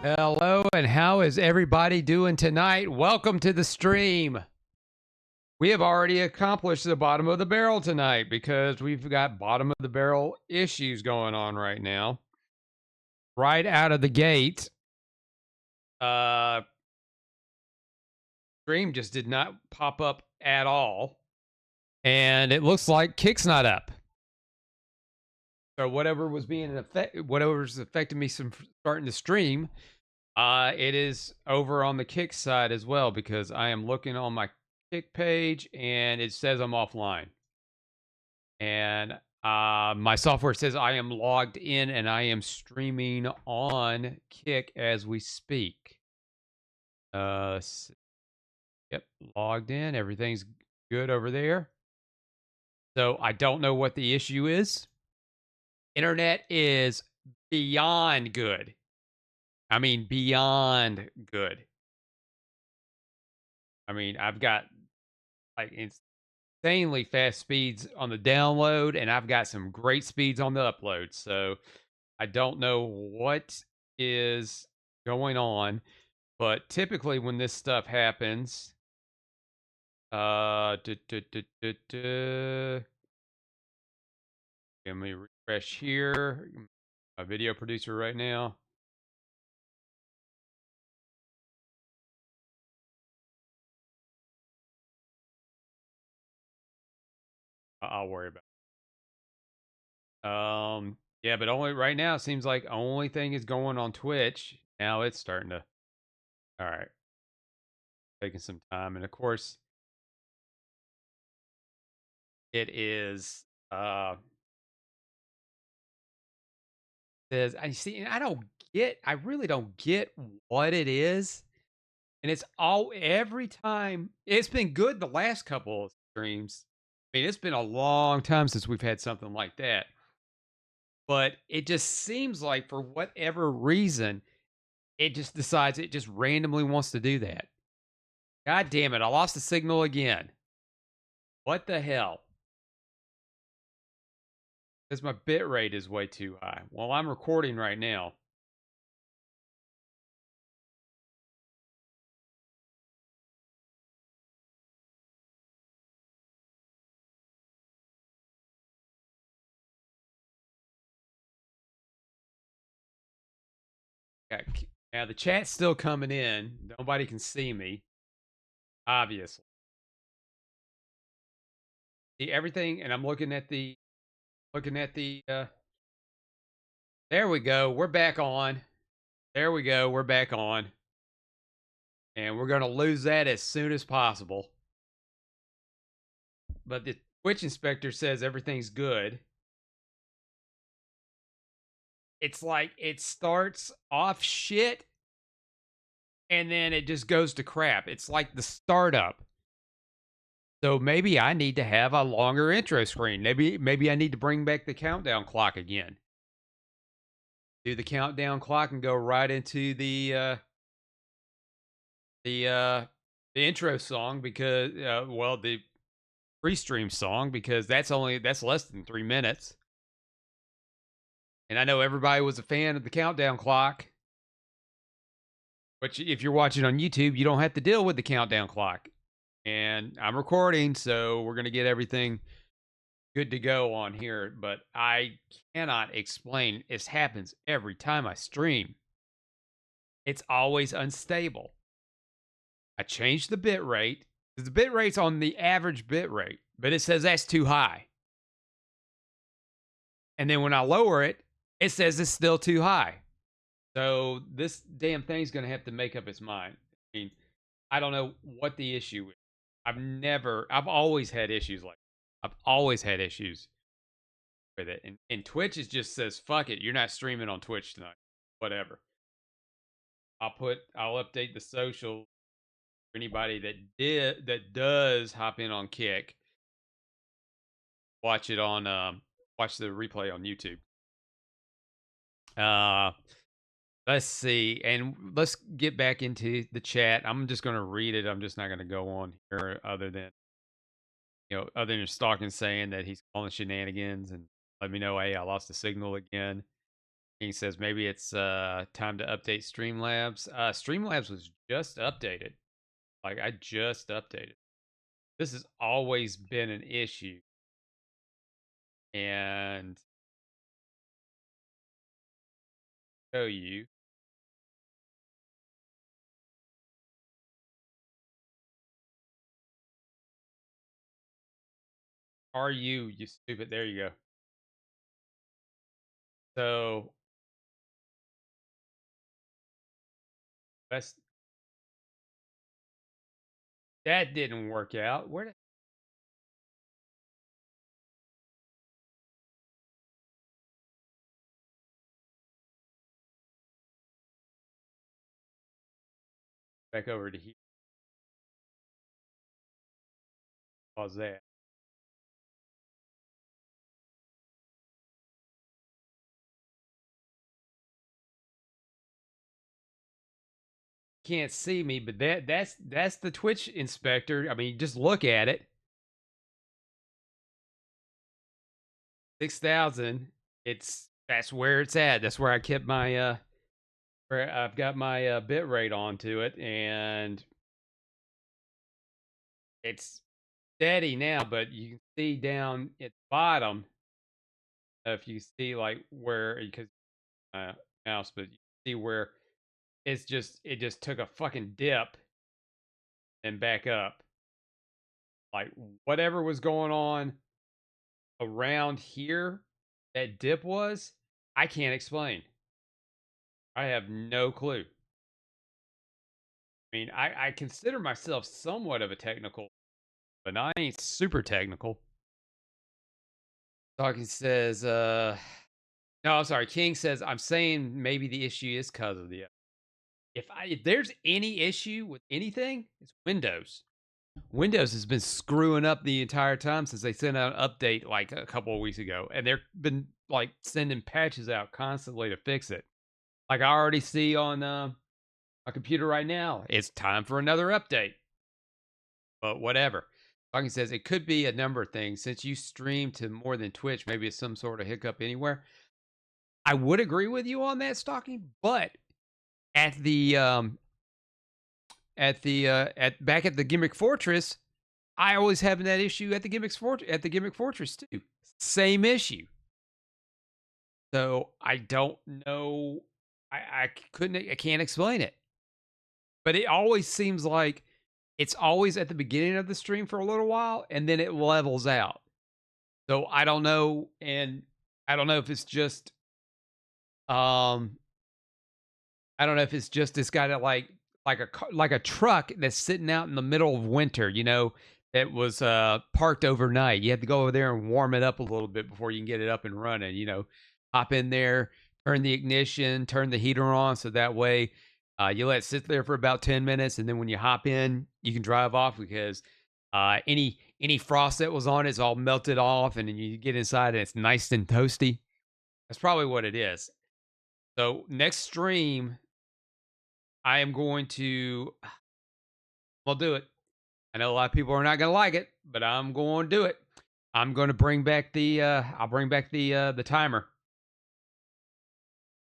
Hello, and how is everybody doing tonight? Welcome to the stream. We have already accomplished the bottom of the barrel tonight because we've got bottom of the barrel issues going on right now. Right out of the gate, stream just did not pop up at all, and it looks like Kick's not up. So whatever was whatever's affecting me from starting to stream, it is over on the Kick side as well because I am looking on my Kick page and it says I'm offline. And my software says I am logged in and I am streaming on Kick as we speak. Yep, logged in. Everything's good over there. So I don't know what the issue is. Internet is beyond good. I mean, beyond good. I mean, I've got like insanely fast speeds on the download, and I've got some great speeds on the upload. So I don't know what is going on, but typically when this stuff happens, let me refresh here. My video producer right now. I'll worry about it. Yeah, but only right now it seems like only thing is going on Twitch. Now it's starting to. All right, taking some time, and of course it is. Says I see, and I really don't get what it is, and it's all every time. It's been good the last couple of streams. I mean, it's been a long time since we've had something like that. But it just seems like for whatever reason, it just decides it just randomly wants to do that. God damn it, I lost the signal again. What the hell? Because my bit rate is way too high. Well, I'm recording right now. Now the chat's still coming in. Nobody can see me, obviously. See everything, and I'm looking at the there we go. We're back on. There we go. We're back on. And we're going to lose that as soon as possible. But the Twitch inspector says everything's good. It's like it starts off shit and then it just goes to crap. It's like the startup. So maybe I need to have a longer intro screen. Maybe I need to bring back the countdown clock again. Do the countdown clock and go right into the intro song because well the pre-stream song because that's less than 3 minutes. And I know everybody was a fan of the countdown clock. But if you're watching on YouTube, you don't have to deal with the countdown clock. And I'm recording, so we're going to get everything good to go on here. But I cannot explain. This happens every time I stream. It's always unstable. I changed the bit rate. The bit rate's on the average bit rate, but it says that's too high. And then when I lower it, it says it's still too high. So this damn thing's going to have to make up its mind. I mean, I don't know what the issue is. I've always had issues I've always had issues with it. And Twitch just says, fuck it, you're not streaming on Twitch tonight. Whatever. I'll update the social for anybody that does hop in on Kick. Watch it on watch the replay on YouTube. Let's see, and let's get back into the chat. I'm just going to read it. I'm just not going to go on here other than Stalking saying that he's calling shenanigans and let me know, hey, I lost the signal again. He says maybe it's time to update Streamlabs. Streamlabs was just updated. Like I just updated. This has always been an issue. And show you. Are you stupid? There you go. So that's that didn't work out. Where did back over to here? Pause that. Can't see me, but that's the Twitch inspector. I mean, just look at it. 6,000. That's where it's at. That's where I kept my where I've got my bit rate onto it, and it's steady now. But you can see down at the bottom, if you see like where because mouse, but you see where it just took a fucking dip and back up. Like whatever was going on around here, that dip was, I can't explain. I have no clue. I mean, I consider myself somewhat of a technical, but I ain't super technical. Talking says, no, I'm sorry. King says, I'm saying maybe the issue is because of the. If there's any issue with anything, it's Windows. Windows has been screwing up the entire time since they sent out an update like a couple of weeks ago, and they've been like sending patches out constantly to fix it. Like I already see on my computer right now, it's time for another update. But whatever. Talking says it could be a number of things. Since you stream to more than Twitch, maybe it's some sort of hiccup anywhere. I would agree with you on that, Stalking, but at the at back at the Gimmick Fortress, I always have that issue at the Gimmick Fortress too. Same issue. So I don't know. I can't explain it. But it always seems like it's always at the beginning of the stream for a little while and then it levels out. So I don't know, and I don't know if it's just um I don't know if it's just this guy that like a truck that's sitting out in the middle of winter, that was parked overnight. You have to go over there and warm it up a little bit before you can get it up and running, hop in there, turn the ignition, turn the heater on so that way you let it sit there for about 10 minutes and then when you hop in, you can drive off because any frost that was on it's all melted off and then you get inside and it's nice and toasty. That's probably what it is. So next stream I am going to I'll do it. I know a lot of people are not going to like it, but I'm going to do it. I'm going to bring back I'll bring back the timer.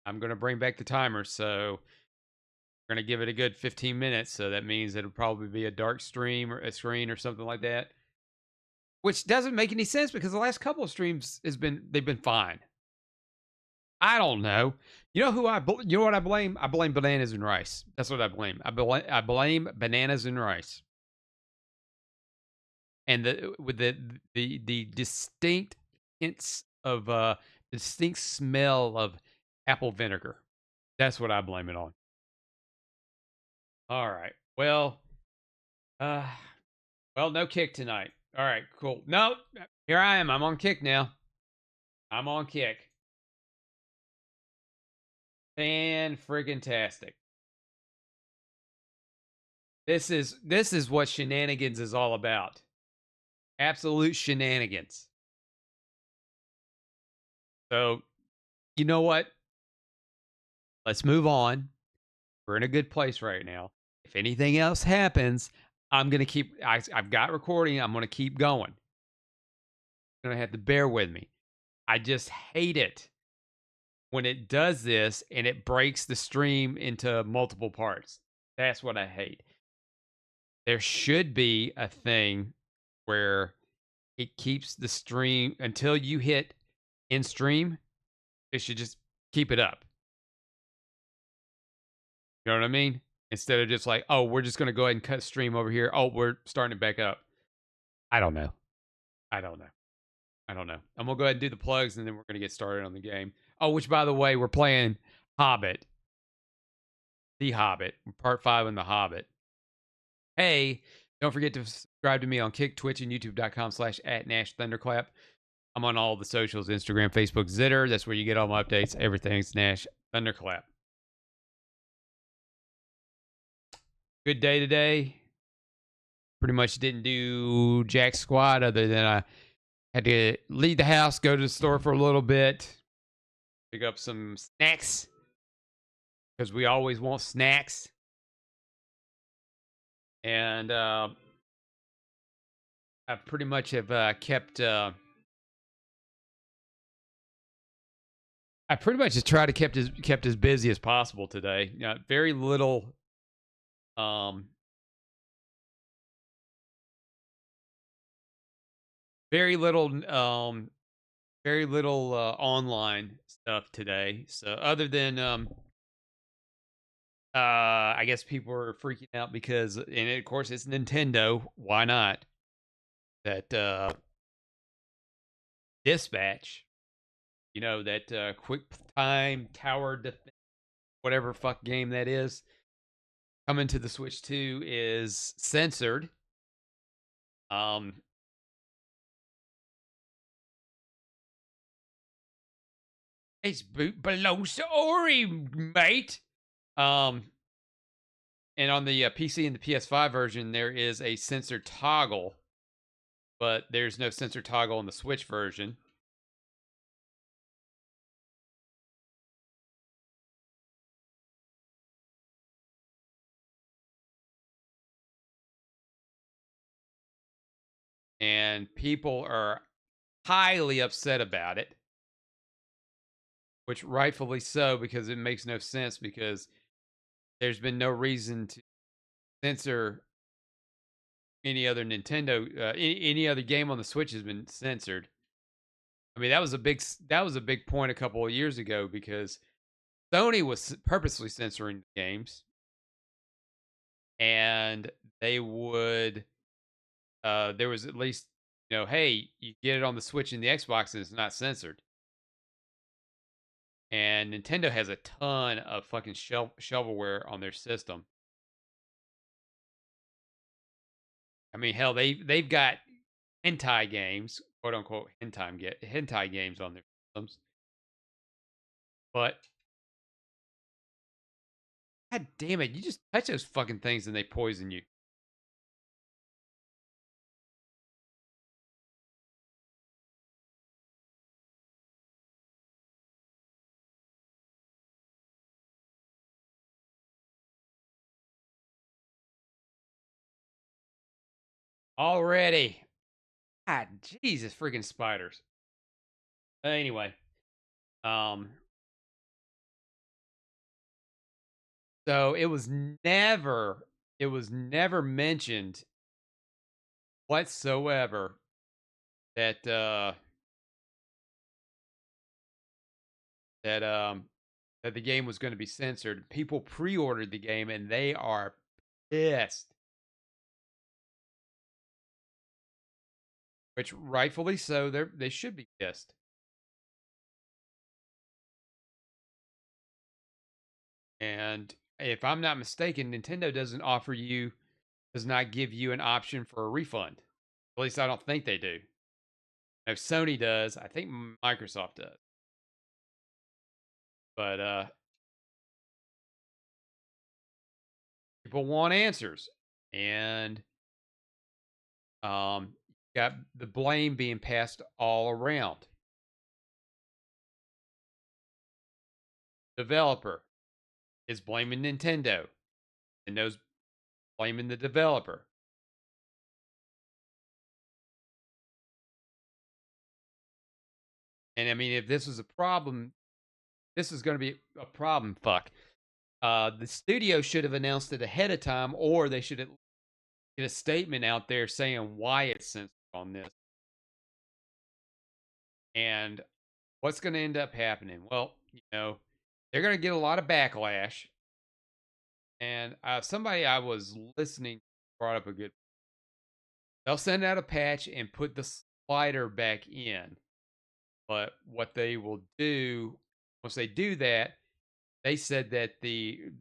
I'm going to bring back the timer. So we're going to give it a good 15 minutes. So that means it'll probably be a dark stream or a screen or something like that, which doesn't make any sense because the last couple of streams they've been fine. I don't know. You know you know what I blame? I blame bananas and rice. That's what I blame. I blame bananas and rice. And with the distinct hints of distinct smell of apple vinegar. That's what I blame it on. All right. Uh well, no kick tonight. All right, cool. No, here I am. I'm on kick now. I'm on kick. Fan friggin' tastic. This is what shenanigans is all about. Absolute shenanigans. So, you know what? Let's move on. We're in a good place right now. If anything else happens, I'm going to keep, I've got recording. I'm going to keep going. You're going to have to bear with me. I just hate it when it does this and it breaks the stream into multiple parts. That's what I hate. There should be a thing where it keeps the stream until you hit in stream. It should just keep it up. You know what I mean? Instead of just like, oh, we're just going to go ahead and cut stream over here. Oh, we're starting it back up. I don't know. I don't know. I don't know. I'm going to go ahead and do the plugs and then we're going to get started on the game. Oh, which by the way, we're playing Hobbit. The Hobbit. Part 5 in The Hobbit. Hey, don't forget to subscribe to me on Kick, Twitch, and YouTube.com/@NashThunderclap. I'm on all the socials, Instagram, Facebook, Zitter. That's where you get all my updates. Everything's Nash Thunderclap. Good day today. Pretty much didn't do jack squat other than I had to leave the house, go to the store for a little bit, pick up some snacks because we always want snacks. And I pretty much have kept. I pretty much just tried to kept as busy as possible today. Very little. Very little. Very little online stuff today. So other than I guess people are freaking out because, and of course it's Nintendo. Why not? That dispatch, that quick time tower defense, whatever fuck game that is, coming to the Switch 2 is censored. It's belongs to Ori, mate. And on the PC and the PS5 version, there is a sensor toggle, but there's no sensor toggle on the Switch version. And people are highly upset about it, which rightfully so, because it makes no sense, because there's been no reason to censor any other Nintendo, any other game on the Switch has been censored. I mean, that was a big point a couple of years ago, because Sony was purposely censoring the games, and they would there was at least, hey, you get it on the Switch and the Xbox and it's not censored. And Nintendo has a ton of fucking shovelware on their system. I mean, hell, they've got hentai games, quote unquote hentai games on their systems. But god damn it, you just touch those fucking things and they poison you. Already. God, Jesus freaking spiders. Anyway, um, so it was never mentioned whatsoever that that that the game was going to be censored. People pre-ordered the game and they are pissed. Which rightfully so, they should be pissed. And if I'm not mistaken, Nintendo does not give you an option for a refund. At least I don't think they do. If Sony does, I think Microsoft does. But people want answers. And got the blame being passed all around. Developer is blaming Nintendo. Nintendo's blaming the developer. And I mean, if this was a problem, this is going to be a problem. Fuck. The studio should have announced it ahead of time, or they should get a statement out there saying why it's censored on this. And what's going to end up happening? Well, they're going to get a lot of backlash. And somebody I was listening brought up a good. They'll send out a patch and put the slider back in. But what they will do once they do that, they said that the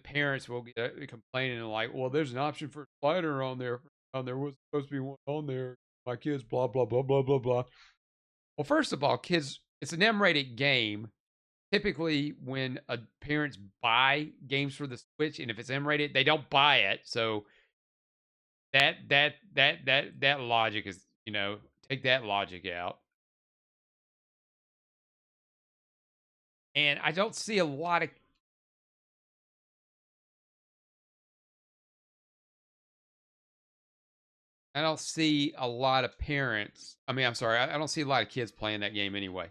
parents will get complaining like, well, there's an option for a slider on there. There was supposed to be one on there. My kids, blah blah blah blah blah blah. Well, first of all, kids, it's an M-rated game. Typically, when parents buy games for the Switch, and if it's M-rated, they don't buy it. So that logic is, take that logic out. And I don't see a lot of I don't see a lot of parents. I mean, I'm sorry, I don't see a lot of kids playing that game anyway.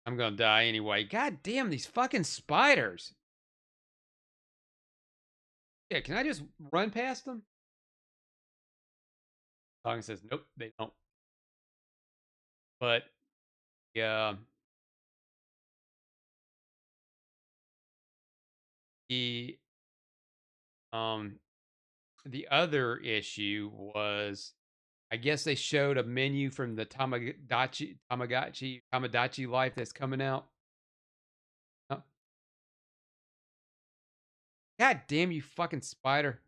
I'm gonna die anyway. God damn these fucking spiders. Yeah, can I just run past them? Song says nope, they don't. But yeah, the um the other issue was I guess they showed a menu from the Tamagotchi life that's coming out. Oh, God damn you fucking spider.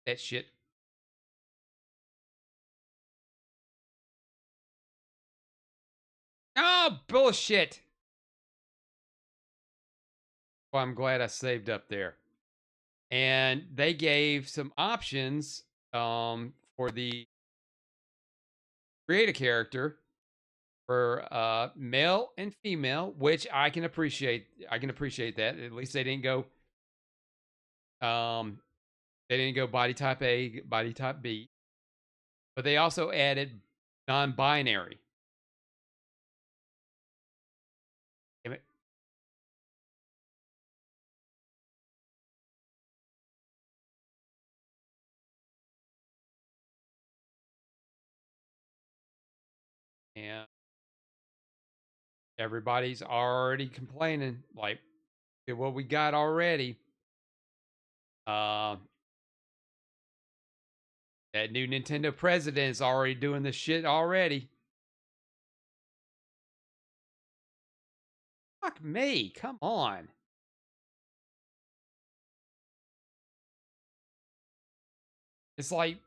That shit. Oh bullshit. Well, I'm glad I saved up there. And they gave some options for the create a character for male and female, which I can appreciate. I can appreciate that. At least um they didn't go body type A, body type B, but they also added non-binary. Damn it. And everybody's already complaining like, "Okay, what we got already. Uh, that new Nintendo president is already doing this shit already." Fuck me. Come on. It's like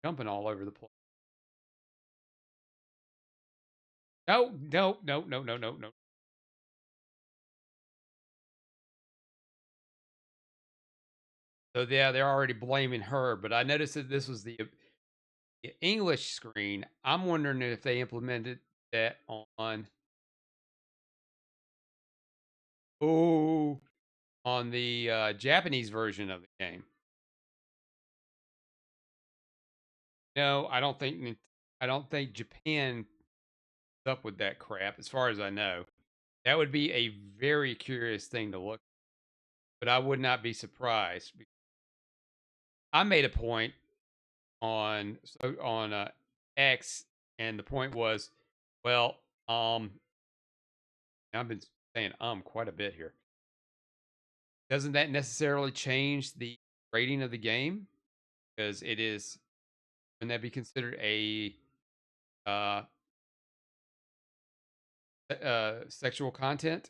jumping all over the place. No, no, no, no, no, no, no. So yeah, they're already blaming her, but I noticed that this was the English screen. I'm wondering if they implemented that on oh on the Japanese version of the game. No, I don't think Japan is up with that crap, as far as I know. That would be a very curious thing to look, but I would not be surprised. I made a point on X, and the point was, well, I've been saying quite a bit here. Doesn't that necessarily change the rating of the game? Because it is, wouldn't that be considered a uh, sexual content?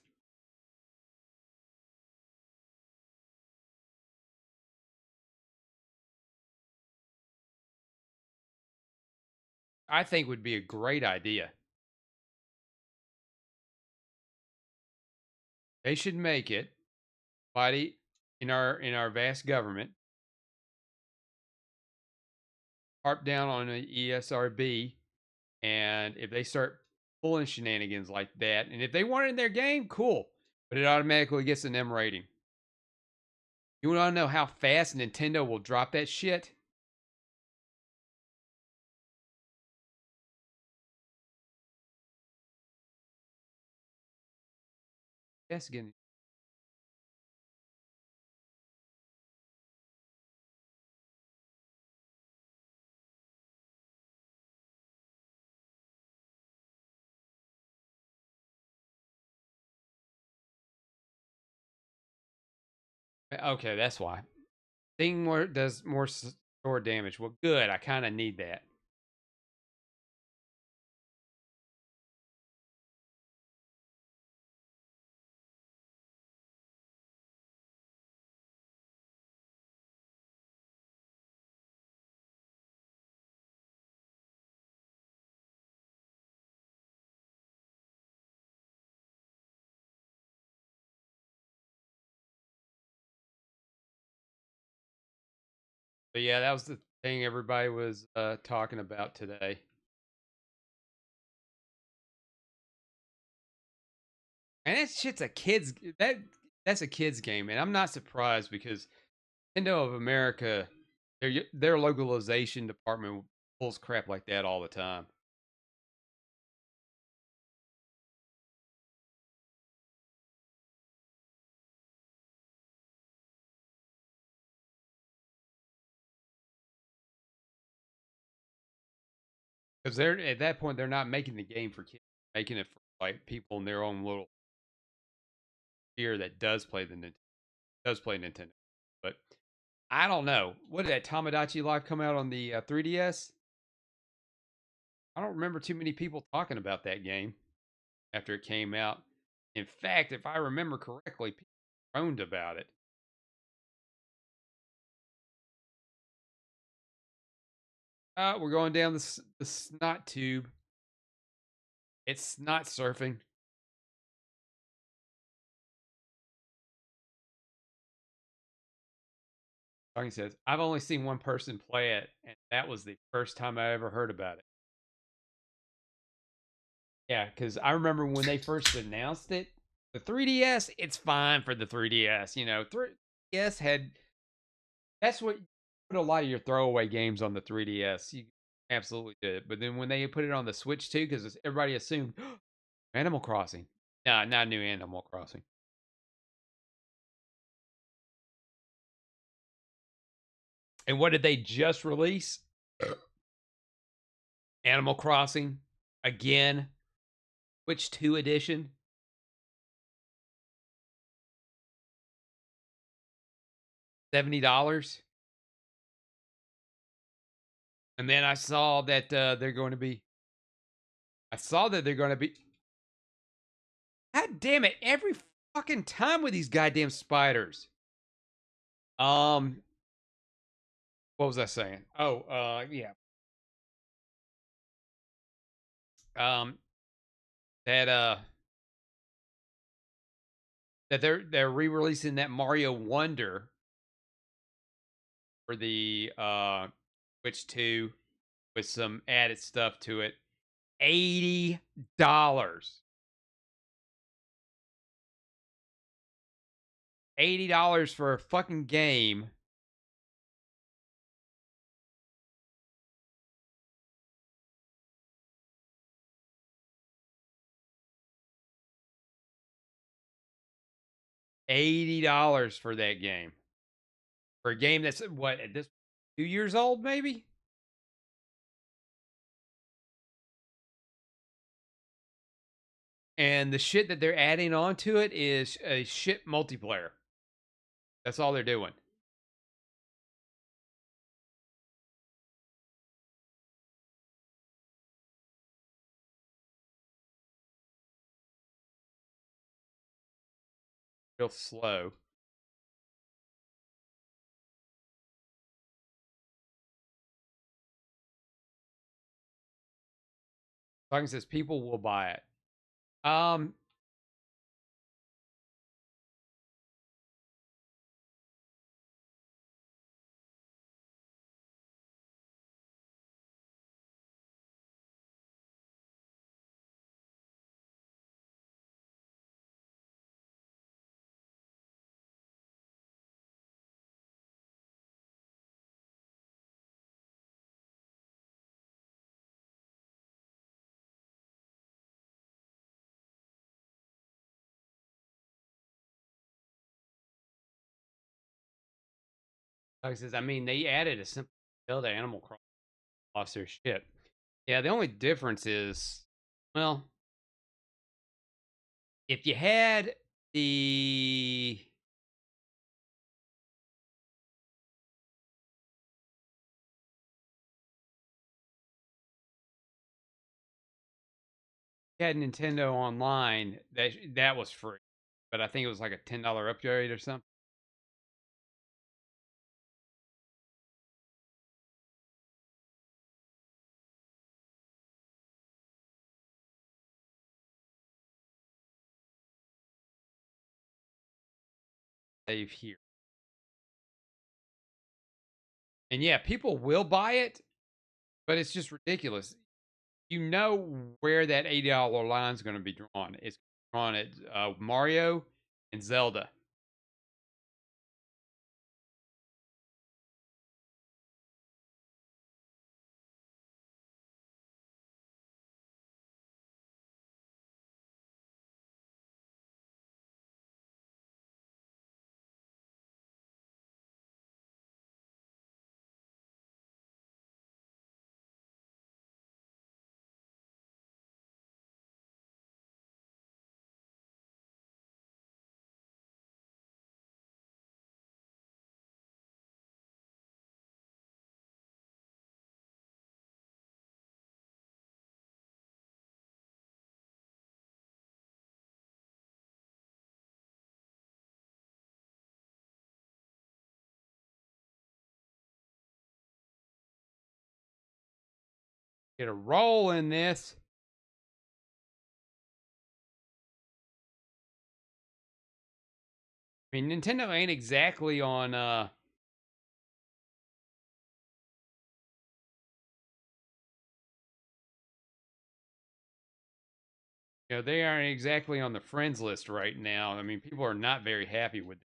I think would be a great idea. They should make it. Body in our vast government, harp down on the ESRB, and if they start pulling shenanigans like that, and if they want it in their game, cool. But it automatically gets an M rating. You want to know how fast Nintendo will drop that shit? Yes, again. Okay, that's why. Thing more does more sword damage. Well, good. I kind of need that. But yeah, that was the thing everybody was talking about today. And that shit's a kids that's a kids game, and I'm not surprised because Nintendo of America, their localization department pulls crap like that all the time. Because they're at that point they're not making the game for kids, making it for like people in their own little sphere that does play Nintendo. But I don't know. What did that Tamagotchi Life come out on the 3DS? I don't remember too many people talking about that game after it came out. In fact, if I remember correctly, people groaned about it. We're going down the snot tube. It's not surfing. Talking says, I've only seen one person play it, and that was the first time I ever heard about it. Yeah, because I remember when they first announced it, the 3DS, it's fine for the 3DS. 3DS had that's what put a lot of your throwaway games on the 3DS. You absolutely did. But then when they put it on the Switch too, because everybody assumed Animal Crossing. No, not new Animal Crossing. And what did they just release? Animal Crossing again, Switch 2 edition. $70. And then I saw that they're going to be. I saw that they're going to be. God damn it! Every fucking time with these goddamn spiders. Um, what was I saying? Oh, yeah. Um, that that they're re-releasing that Mario Wonder for the Switch 2 with some added stuff to it. $80. $80 for a fucking game. $80 for that game. For a game that's what at this 2 years old, maybe? And the shit that they're adding on to it is a shit multiplayer. That's all they're doing. Real slow. Talking says people will buy it. Um, Like I says, I mean, they added a simple Zelda Animal Crossing, lost their shit. Yeah, the only difference is, well, if you had the Nintendo Online, that was free, but I think it was like a $10 upgrade or something. Save here, and yeah, people will buy it, but it's just ridiculous. You know where that $80 line is going to be drawn. It's drawn at Mario and Zelda. Get a roll in this. I mean, Nintendo ain't exactly on they aren't exactly on the friends list right now. I mean, people are not very happy with it.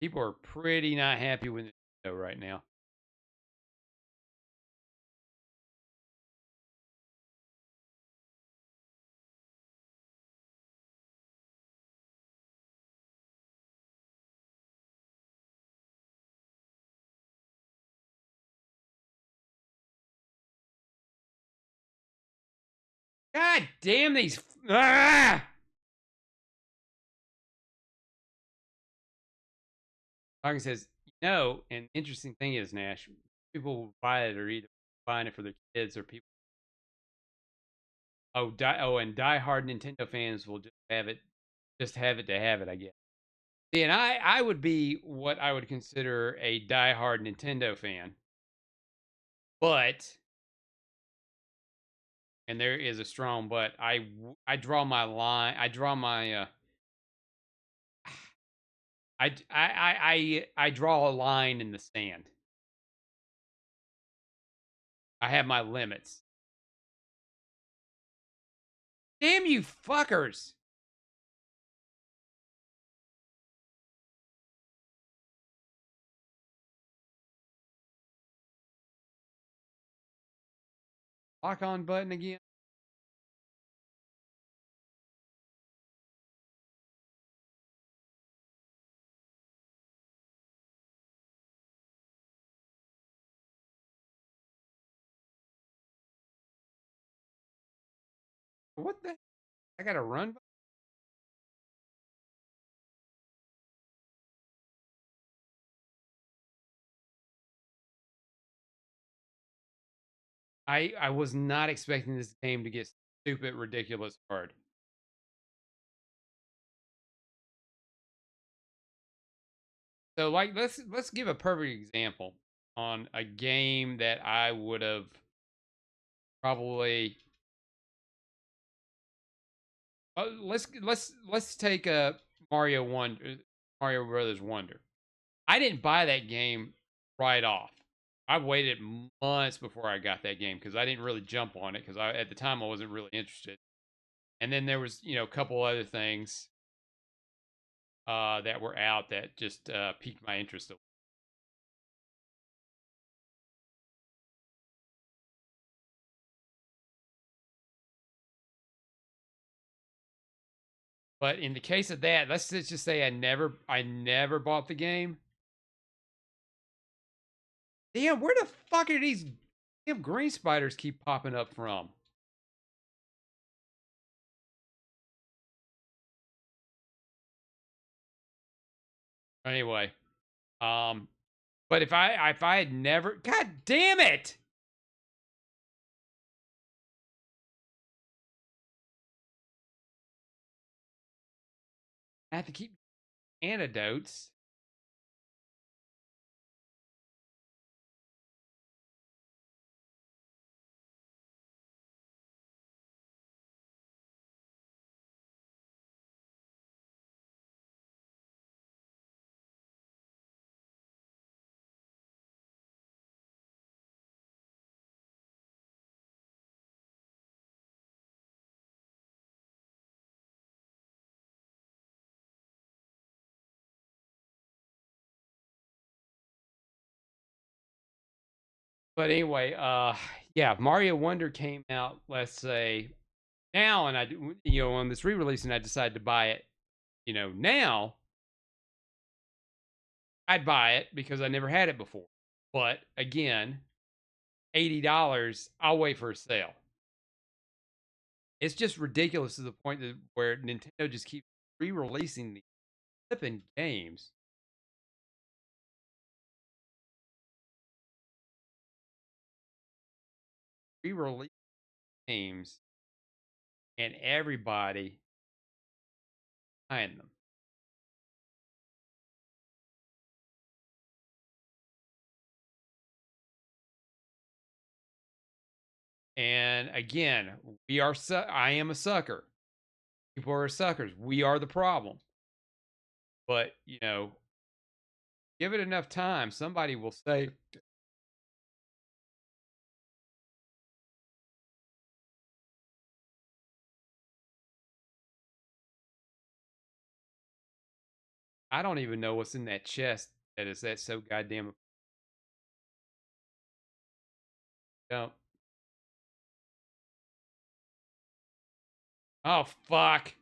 People are pretty not happy with Nintendo right now. God damn these ah! Like I says, an interesting thing is, Nash, people who buy it are either buying it for their kids or people. And diehard Nintendo fans will just have it to have it, I guess. See, and I would be what I would consider a diehard Nintendo fan, but and there is a strong but. I draw my line. I draw my I draw a line in the sand. I have my limits. Damn you fuckers! Lock on button again. What the? I gotta run. I was not expecting this game to get stupid, ridiculous hard. So like let's give a perfect example on a game that I would have probably let's take a Mario Brothers Wonder. I didn't buy that game right off. I waited months before I got that game because I didn't really jump on it because I at the time I wasn't really interested. And then there was a couple other things that were out that just piqued my interest. But in the case of that, let's just say I never bought the game. Damn, where the fuck are these damn green spiders keep popping up from? Anyway, um, but if I had never, god damn it, I have to keep antidotes. But anyway, yeah, Mario Wonder came out, let's say now, and on this re-release, and I decided to buy it. Now I'd buy it because I never had it before. But again, $80, I'll wait for a sale. It's just ridiculous to the point that where Nintendo just keeps re-releasing these flipping games. Re-release games and everybody buying them. And again, I am a sucker. People are suckers. We are the problem. But, give it enough time, somebody will say, I don't even know what's in that chest that so goddamn dump. Oh fuck.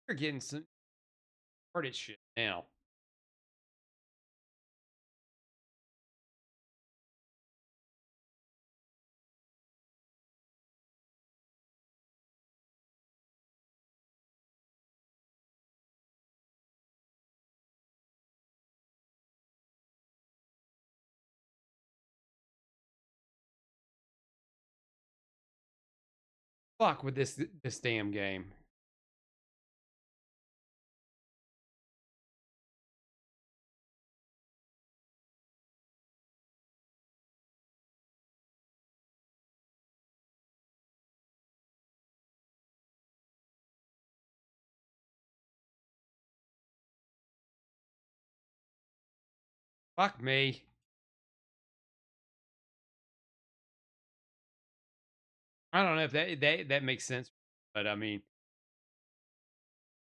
You're getting some retarded shit now. Fuck with this damn game. Fuck me. I don't know if that makes sense, but I mean,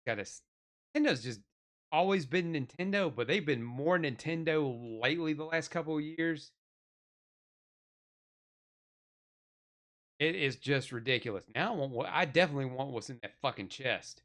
gotta Nintendo's just always been Nintendo, but they've been more Nintendo lately the last couple of years. It is just ridiculous. Now I definitely want what's in that fucking chest.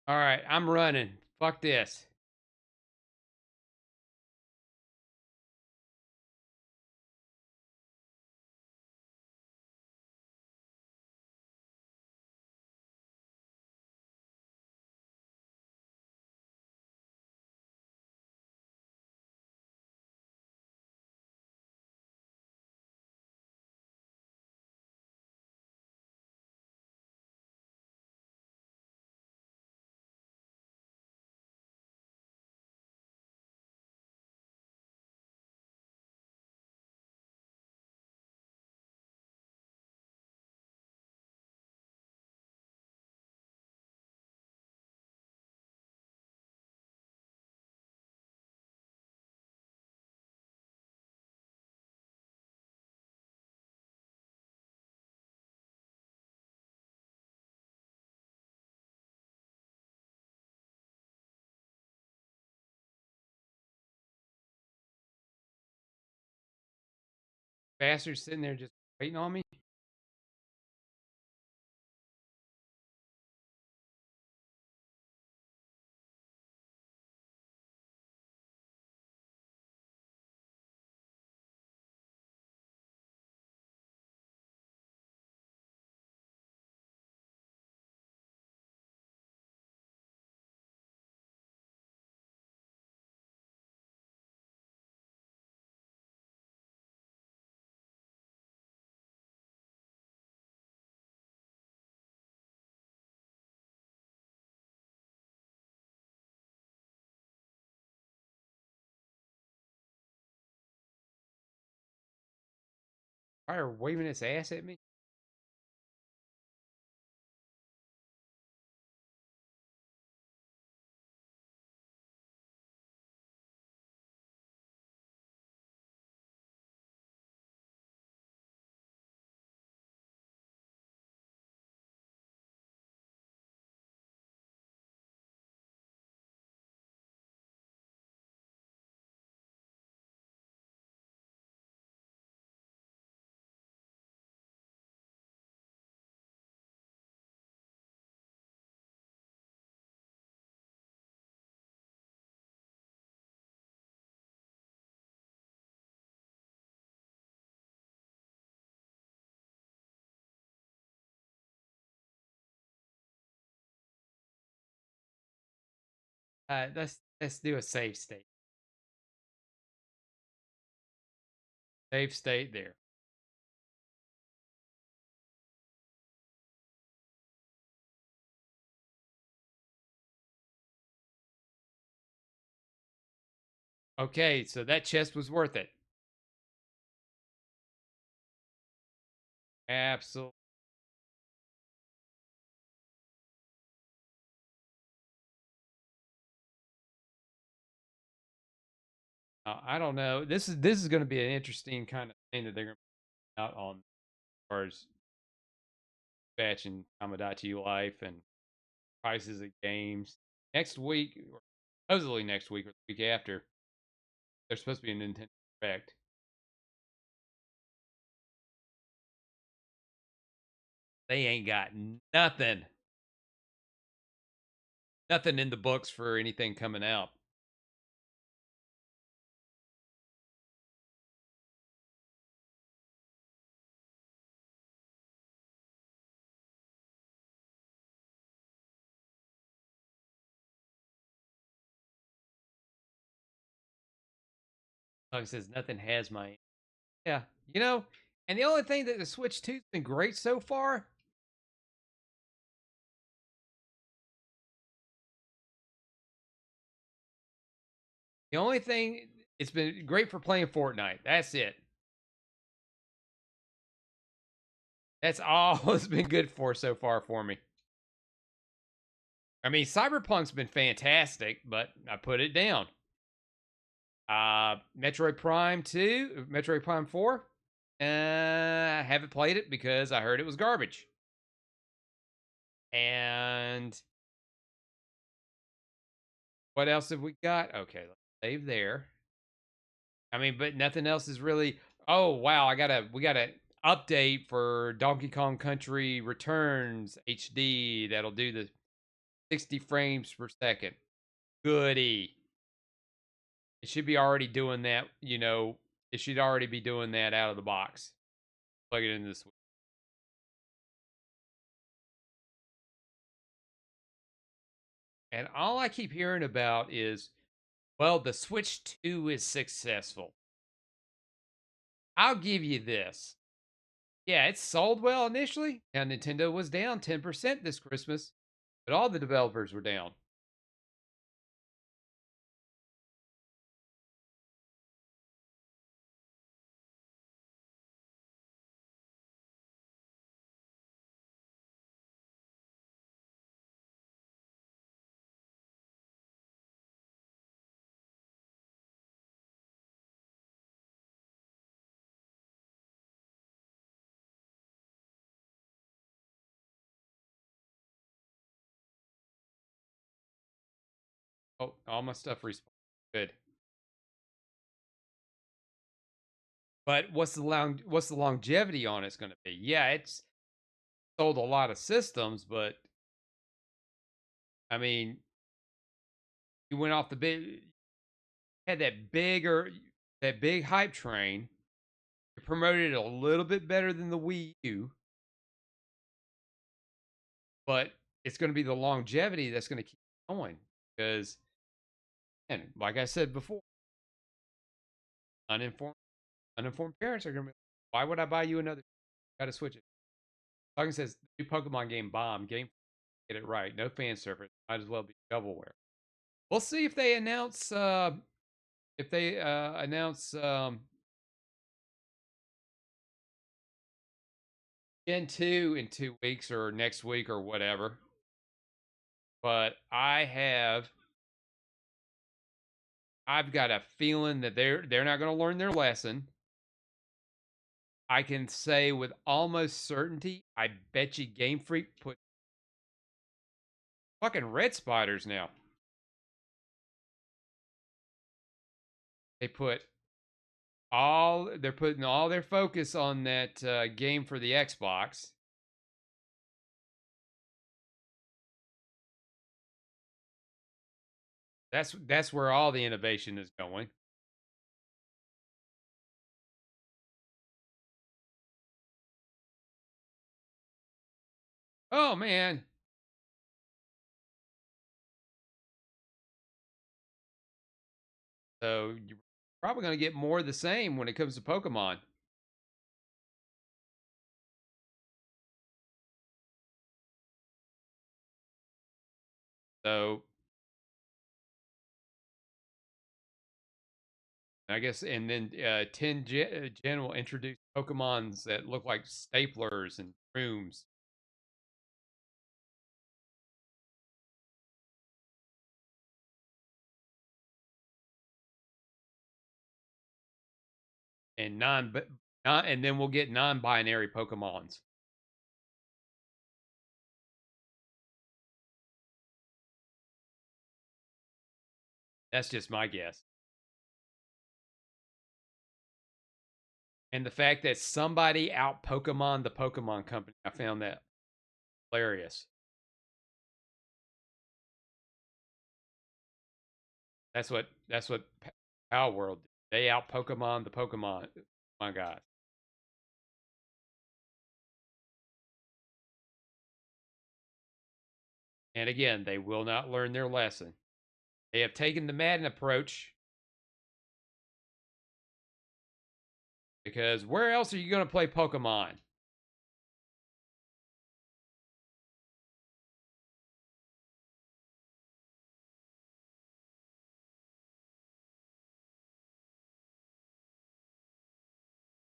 All right, I'm running. Fuck this. bastard sitting there just waiting on me. Fire waving its ass at me. Let's do a save state. Save state there. Okay, so that chest was worth it. Absolutely. I don't know. This is going to be an interesting kind of thing that they're going to put out on as far as batching Tomodachi Life and prices of games. Next week, or supposedly next week or the week after, there's supposed to be a Nintendo Direct. They ain't got nothing, nothing in the books for anything coming out. Like I says, nothing has my yeah. You know, and the only thing that the Switch 2's been great so far. The only thing it's been great for playing Fortnite. That's it. That's all it's been good for so far for me. I mean, Cyberpunk's been fantastic, but I put it down. Metroid Prime 2, Metroid Prime 4. I haven't played it because I heard it was garbage. And what else have we got? Okay, let's save there. I mean, but nothing else is really. Oh wow, we got a update for Donkey Kong Country Returns HD that'll do the 60 frames per second. Goody. It should be already doing that, it should already be doing that out of the box. Plug it into this. And all I keep hearing about is, well, the Switch 2 is successful. I'll give you this. Yeah, it sold well initially. Now, Nintendo was down 10% this Christmas, but all the developers were down. Oh, all my stuff respawned. Good. But what's the longevity on it's gonna be? Yeah, it's sold a lot of systems, but I mean, you went off the big had that big hype train. You promoted it a little bit better than the Wii U, but it's gonna be the longevity that's gonna keep going because, and like I said before, uninformed uninformed parents are gonna be, "Why would I buy you another? Gotta switch it." Like I says, "New Pokemon game bomb. Game get it right. No fan service. Might as well be shovelware." We'll see if they announce Gen 2 in 2 weeks or next week or whatever. But I've got a feeling that they're not going to learn their lesson. I can say with almost certainty, I bet you Game Freak put fucking red spiders now. They put they're putting all their focus on that game for the Xbox. That's where all the innovation is going. Oh man. So you're probably going to get more of the same when it comes to Pokemon. So I guess, and then 10 Gen will introduce Pokemons that look like staplers and rooms. And and then we'll get non-binary Pokemons. That's just my guess. And the fact that somebody out Pokemon the Pokemon Company, I found that hilarious. That's what Power World did. They out Pokemon the Pokemon. My God. And again, they will not learn their lesson. They have taken the Madden approach because where else are you going to play Pokemon?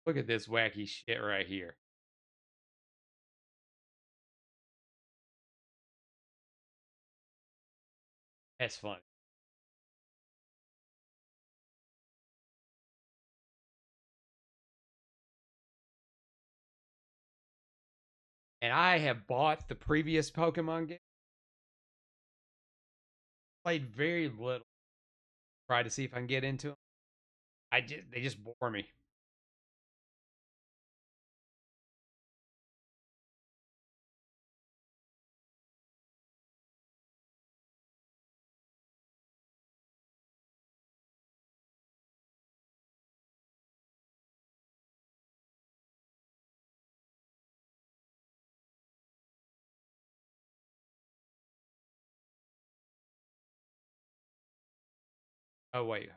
Look at this wacky shit right here. That's funny. And I have bought the previous Pokemon game, played very little, tried to see if I can get into them. They just bore me. Oh wait,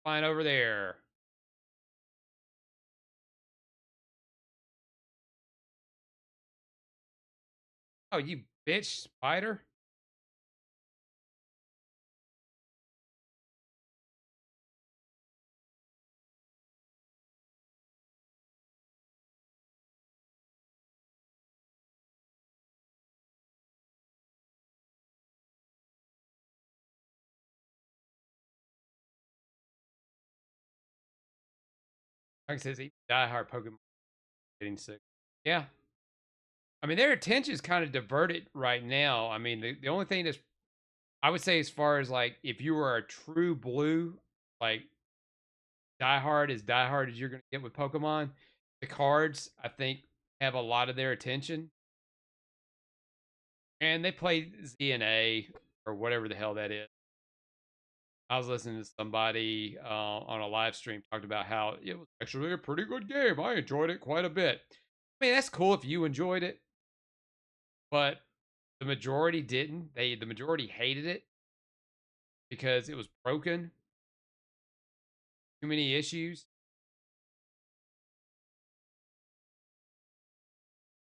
fine over there. Oh, you bitch spider. Like I says, diehard Pokemon getting sick. Yeah, I mean their attention is kind of diverted right now. I mean the only thing that's I would say as far as like if you were a true blue like die hard as you're going to get with Pokemon. The cards, I think, have a lot of their attention, and they play ZNA or whatever the hell that is. I was listening to somebody on a live stream talked about how it was actually a pretty good game. I enjoyed it quite a bit. I mean, that's cool if you enjoyed it, but the majority didn't. The majority hated it because it was broken, too many issues.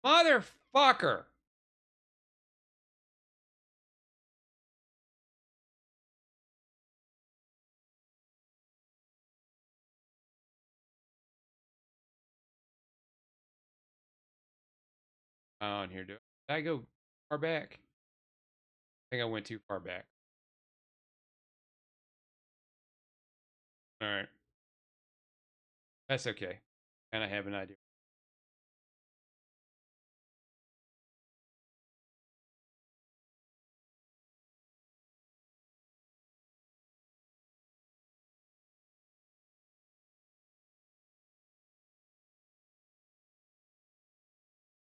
Motherfucker. On here, did I go far back? I think I went too far back. All right, that's okay. And I have an idea.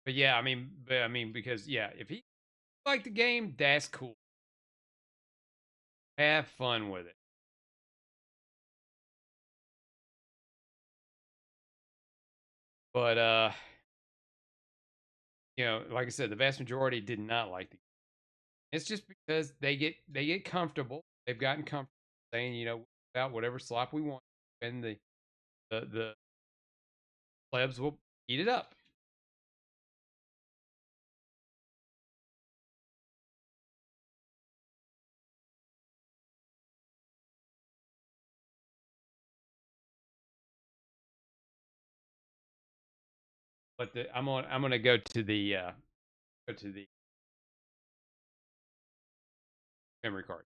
But yeah, I mean, because yeah, if he liked the game, that's cool. Have fun with it. But like I said, the vast majority did not like the game. It's just because they get comfortable. They've gotten comfortable saying, about whatever slop we want, and the plebs will eat it up. But I'm gonna go to the memory card.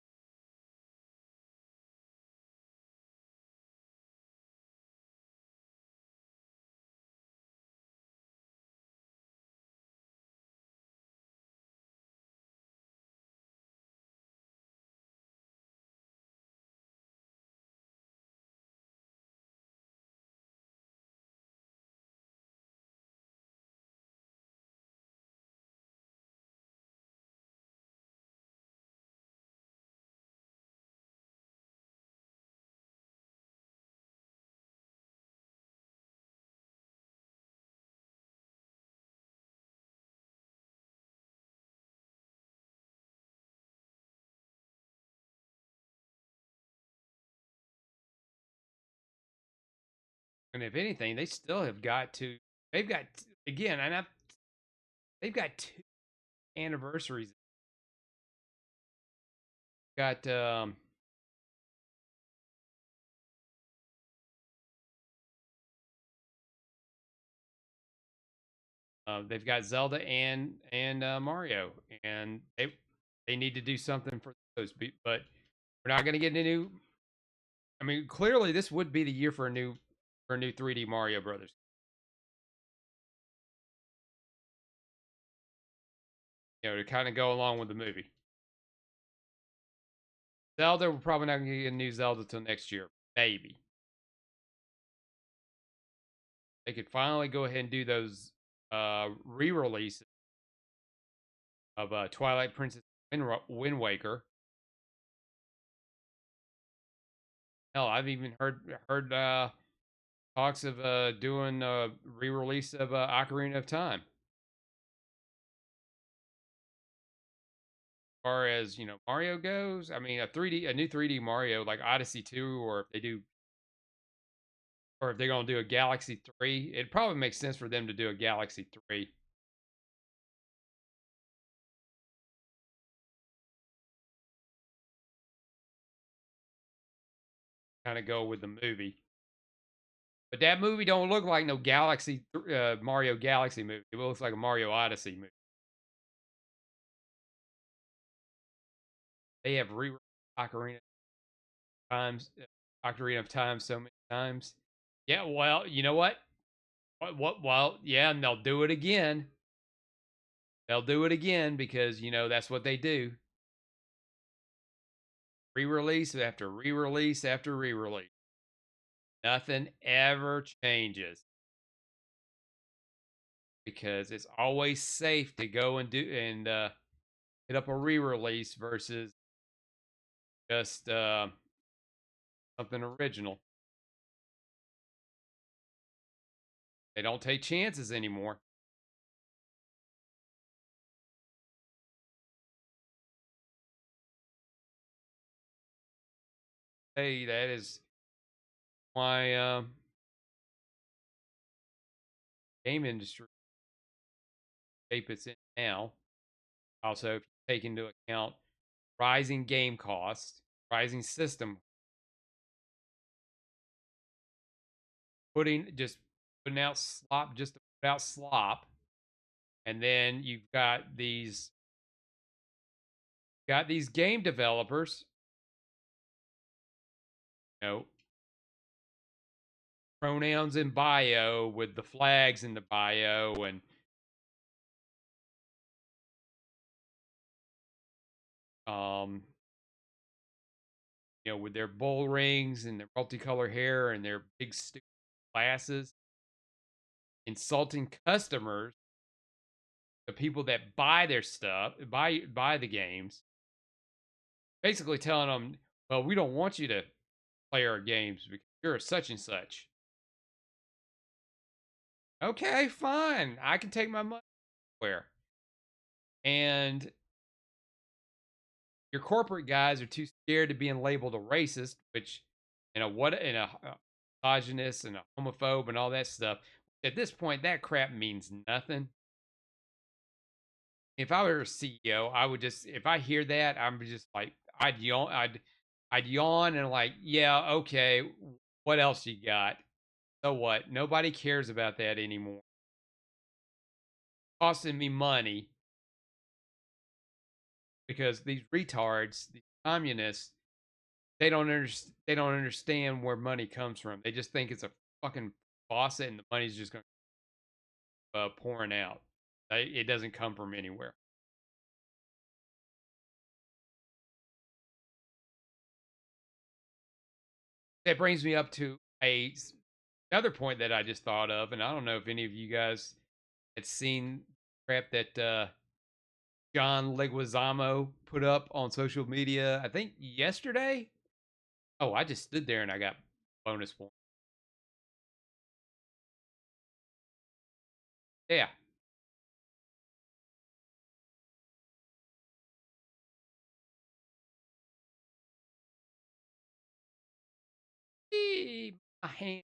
And if anything, they still have got to. They've got again, they've got two anniversaries. Got they've got Zelda and Mario, and they need to do something for those. But we're not going to get a new. I mean, clearly this would be the year for a new 3D Mario Brothers. To kind of go along with the movie. Zelda, we're probably not going to get a new Zelda till next year, maybe. They could finally go ahead and do those re-releases of Twilight Princess Wind Waker. Hell, I've even heard talks of doing a re-release of Ocarina of Time. As far as Mario goes, I mean a new 3D Mario like Odyssey 2, or if they're gonna do a Galaxy 3, it probably makes sense for them to do a Galaxy 3. Kind of go with the movie. But that movie don't look like no Mario Galaxy movie. It looks like a Mario Odyssey movie. They have re Ocarina times, Ocarina of Time so many times. Yeah, well, you know what? What? Well, yeah, and they'll do it again. They'll do it again because that's what they do. Re-release after re-release after re-release. Nothing ever changes because it's always safe to go and do and hit up a re-release versus just something original. They don't take chances anymore. Hey, that is why game industry shape it's in now. Also, if you take into account rising game costs, rising system, putting out slop just to put out slop, and then you've got these game developers, you know, pronouns in bio with the flags in the bio and um with their bull rings and their multicolor hair and their big stupid glasses, insulting customers, the people that buy their stuff, buy the games, basically telling them, "Well, we don't want you to play our games because you're such and such." Okay, fine. I can take my money where. And your corporate guys are too scared of being labeled a racist, which in a misogynist and a homophobe and all that stuff. At this point, that crap means nothing. If I were a CEO, I would just if I hear that, I'm just like I'd yawn and like, yeah, okay, what else you got? So what? Nobody cares about that anymore. Costing me money because these retards, these communists, they don't understand where money comes from. They just think it's a fucking faucet and the money's just going pouring out. It doesn't come from anywhere. That brings me up to another point that I just thought of, and I don't know if any of you guys had seen crap that John Leguizamo put up on social media. I think yesterday. Oh, I just stood there and I got bonus points. Yeah. My hand.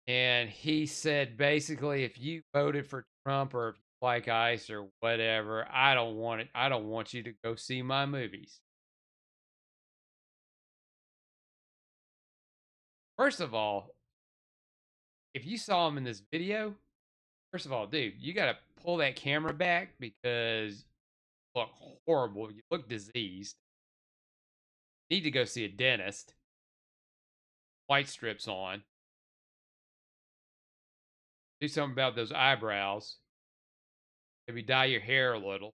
And he said basically, if you voted for Trump or if you like ICE or whatever, I don't want it. I don't want you to go see my movies. First of all, if you saw him in this video, first of all, dude, you got to pull that camera back because you look horrible. You look diseased. Need to go see a dentist. White strips on. Do something about those eyebrows. Maybe dye your hair a little.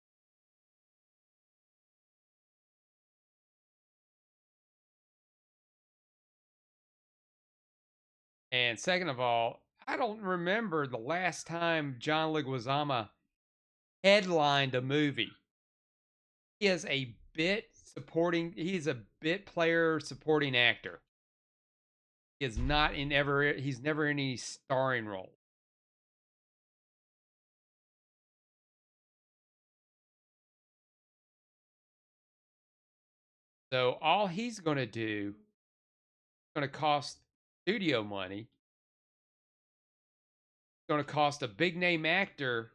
And second of all, I don't remember the last time John Leguizamo headlined a movie. He is a bit supporting. He's a bit player supporting actor. He is not in ever. He's never in any starring role. So all he's going to do is going to cost studio money. It's going to cost a big name actor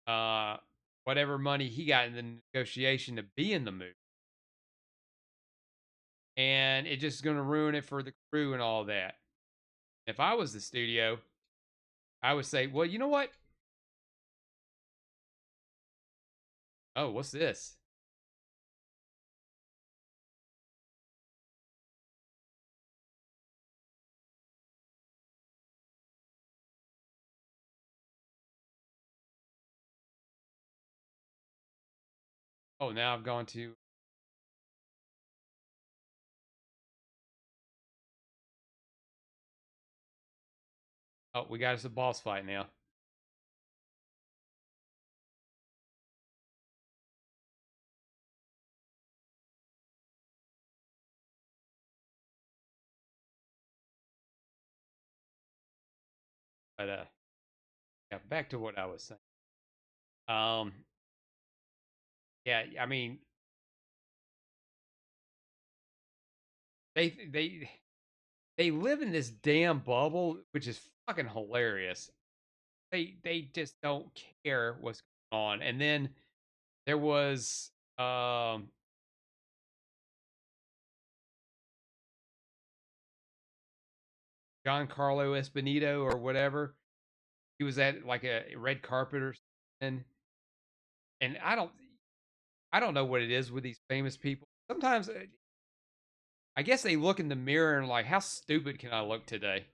uh whatever money he got in the negotiation to be in the movie. And it's just going to ruin it for the crew and all that. If I was the studio, I would say, well, you know what? Oh, what's this? Oh, now I've gone to. Oh, we got us a boss fight now. But yeah, back to what I was saying. Um, yeah, I mean, they they live in this damn bubble, which is fucking hilarious. They just don't care what's going on. And then there was Giancarlo Esposito or whatever. He was at like a red carpet or something. And I don't know what it is with these famous people. Sometimes I guess they look in the mirror and like, how stupid can I look today?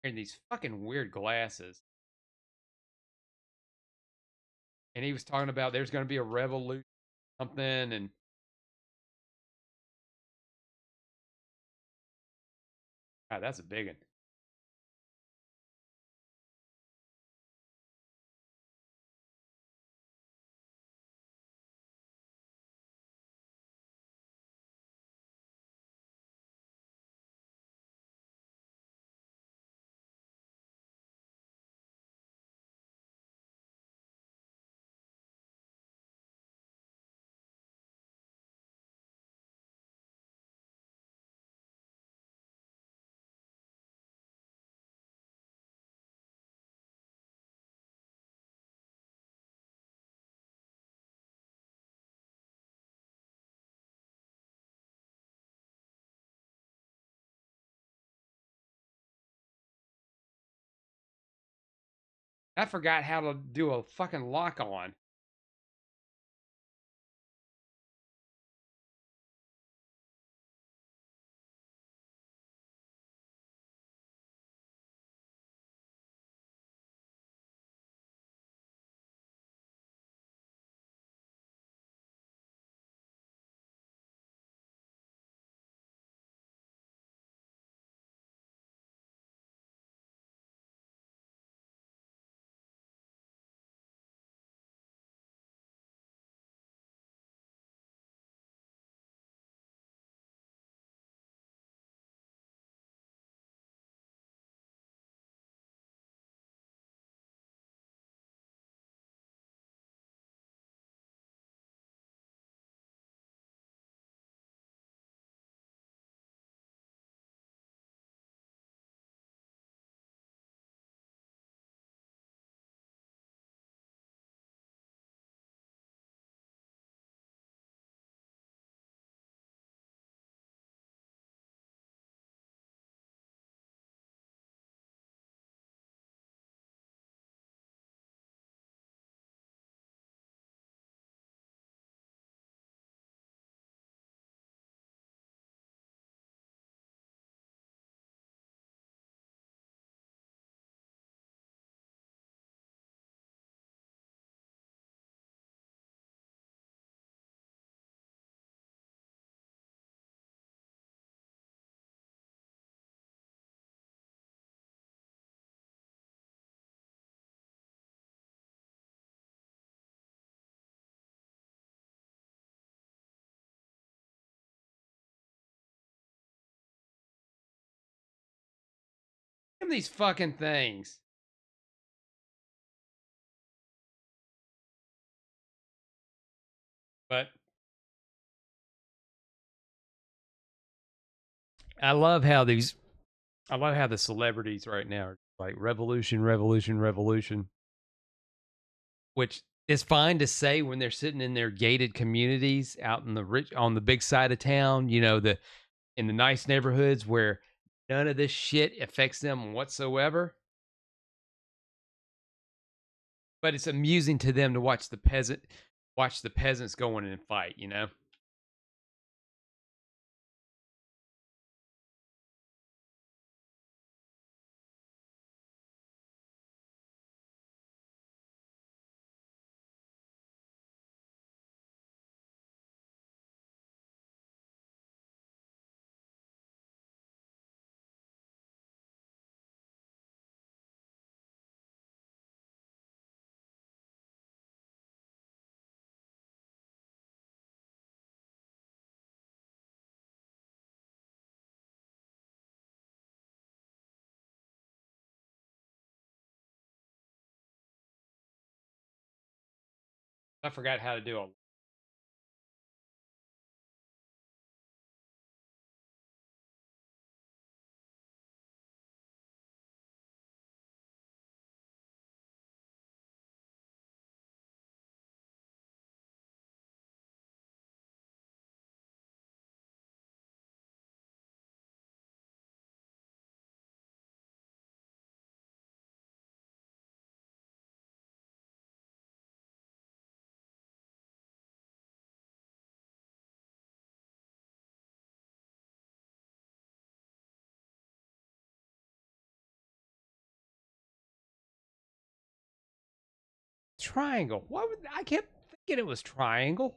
Wearing these fucking weird glasses. And he was talking about there's going to be a revolution, something, and God, that's a big one. I forgot how to do a fucking lock on. Damn these fucking things. But I love how these I love how the celebrities right now are like revolution, revolution, revolution, which is fine to say when they're sitting in their gated communities out in the rich on the big side of town, you know, the in the nice neighborhoods where none of this shit affects them whatsoever. But it's amusing to them to watch the peasants go in and fight, you know? I forgot how to do a triangle. Why would I kept thinking it was triangle?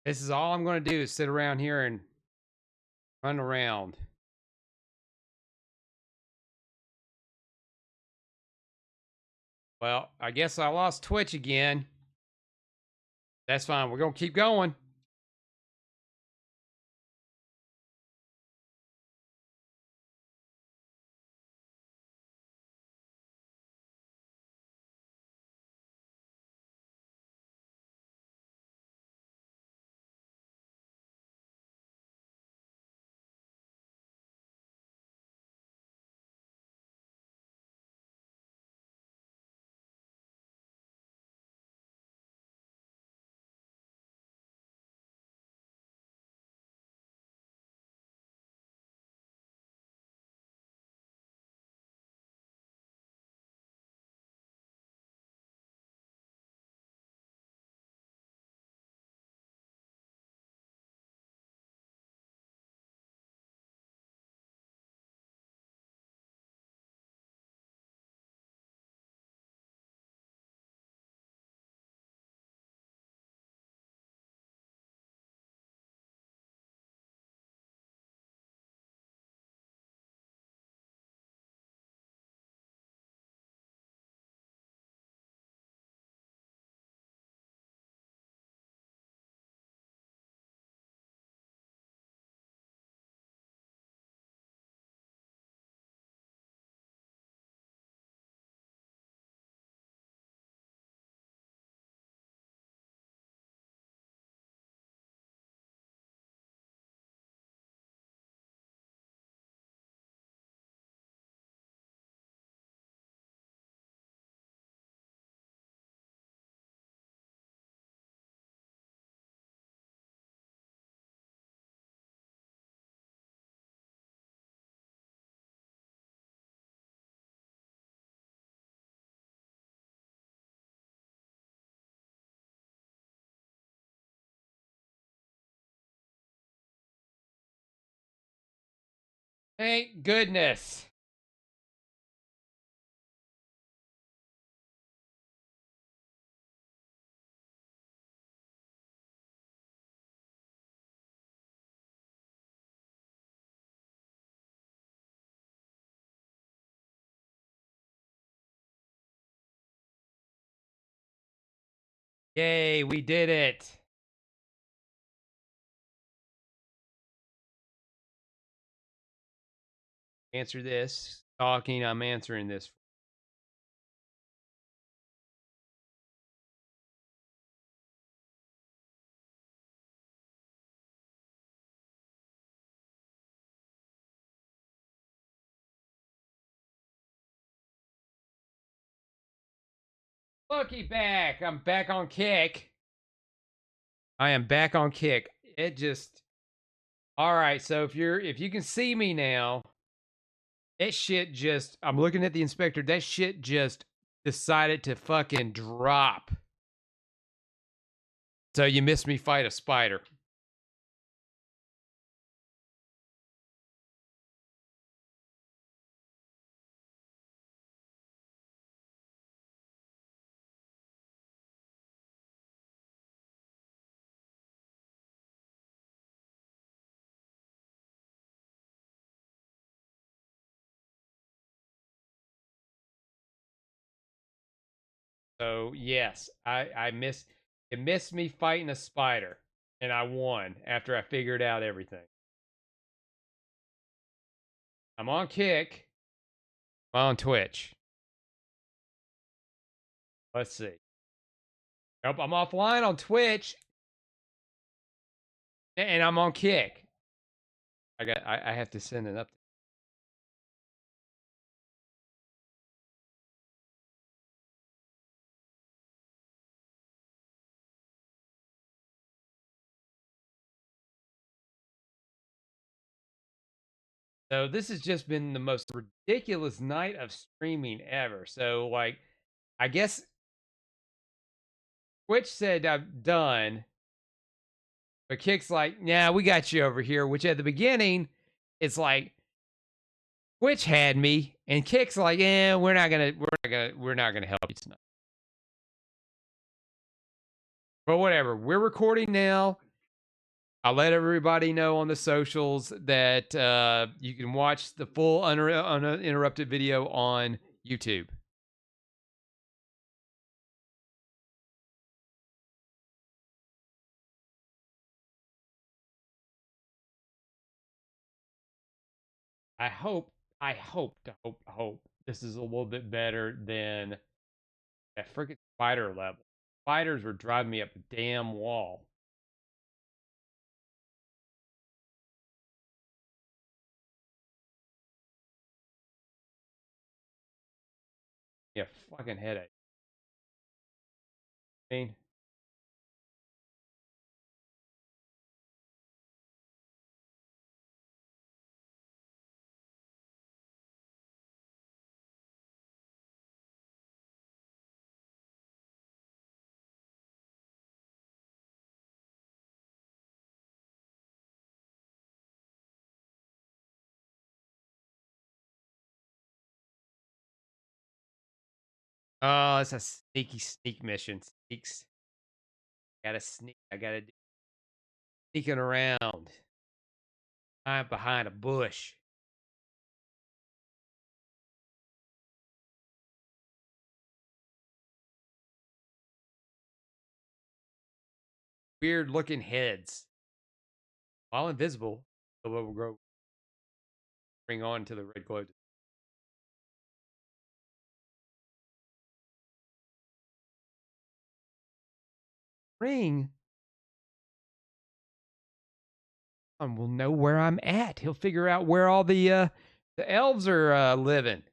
This is all I'm going to do is sit around here and run around. Well, I guess I lost Twitch again. That's fine. We're going to keep going. Thank goodness. Yay, we did it. Answer this. Talking, I'm answering this. Looky back. I'm back on kick. I am back on kick. It just all right. So if you can see me now, that shit just I'm looking at the inspector. That shit just decided to fucking drop. So you missed me fight a spider. So yes, I miss it missed me fighting a spider, and I won after I figured out everything. I'm on kick. I'm on Twitch. Let's see. Nope, I'm offline on Twitch, and I'm on kick. I have to send an update. So this has just been the most ridiculous night of streaming ever. So like, I guess Twitch said I'm done, but Kick's like, "Yeah, we got you over here." Which at the beginning, it's like Twitch had me, and Kick's like, "Yeah, we're not gonna help you tonight." But whatever, we're recording now. I'll let everybody know on the socials that you can watch the full uninterrupted video on YouTube. I hope, I hope this is a little bit better than that freaking spider level. Spiders were driving me up a damn wall. Yeah, fucking headache. I mean, oh, it's a sneak mission. Sneaks. Gotta sneak. I gotta do sneaking around. I'm behind a bush. Weird looking heads. While invisible, the will grow bring on to the red glow. Ring will know where I'm at. He'll figure out where all the elves are living.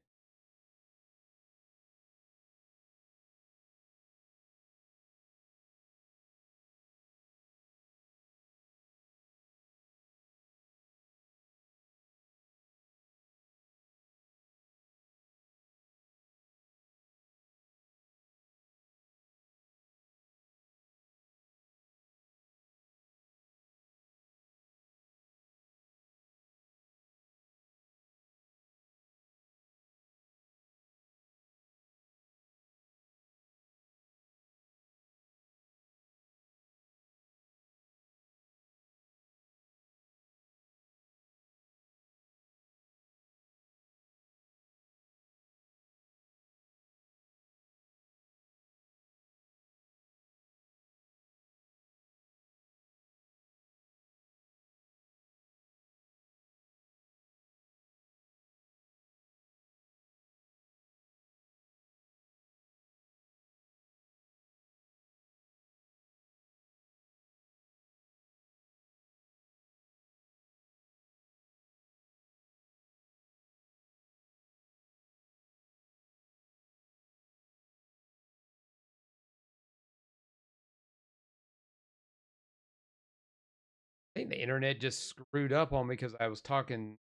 think the internet just screwed up on me because I was talking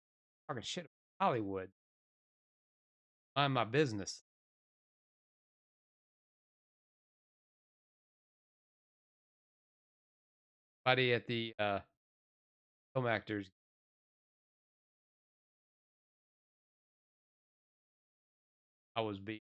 shit about Hollywood. Mind my business. Buddy at the film actors, I was beat.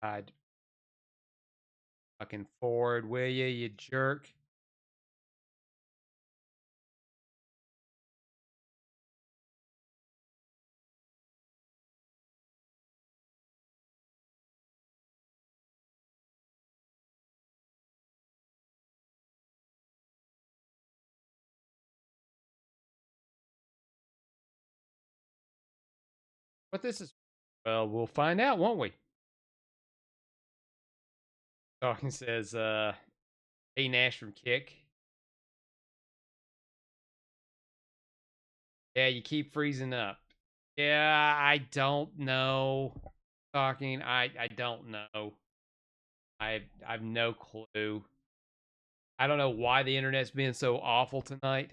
I'd fucking forward, will you jerk? What this is? Well, we'll find out, won't we? Talking says, "Hey Nash from Kick. Yeah, you keep freezing up. Yeah, I don't know. Talking, I don't know. I've no clue. I don't know why the internet's being so awful tonight.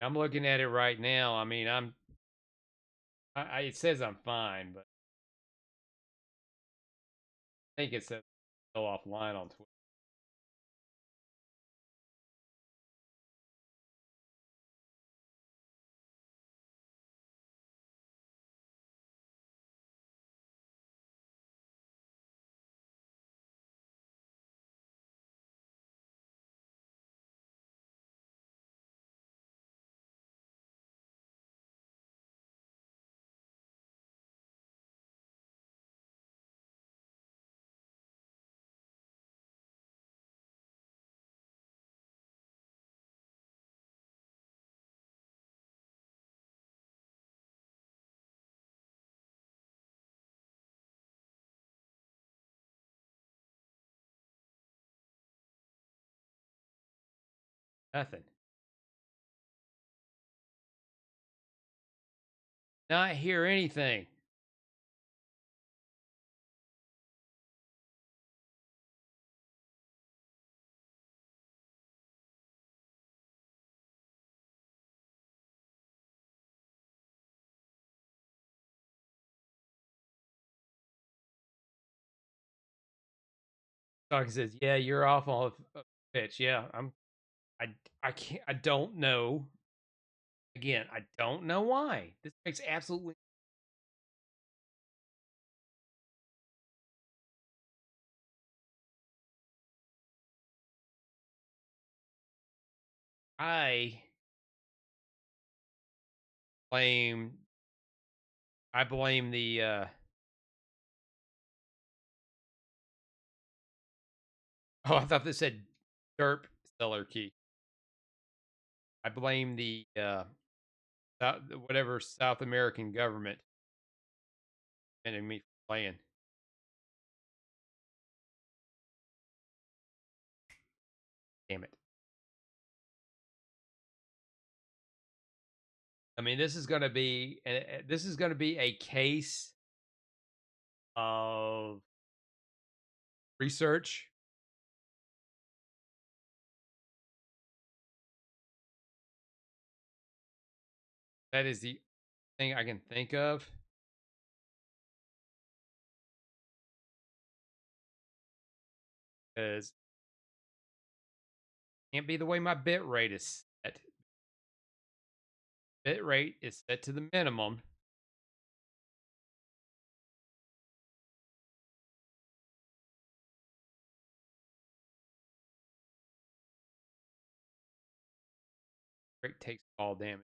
I'm looking at it right now. I mean, it says I'm fine, but I think it says I'm still offline on Twitter. Nothing. Not hear anything. Talking says, "Yeah, you're off on a pitch." Yeah, I I can't. I don't know. Again, I don't know why. This makes absolutely. I blame. I blame the. Oh, I thought this said derp seller key. I blame the whatever South American government sending me for playing. Damn it. I mean, this is going to be a case of research. That is the thing I can think of. Because can't be the way my bit rate is set. Bit rate is set to the minimum. Brick takes fall damage.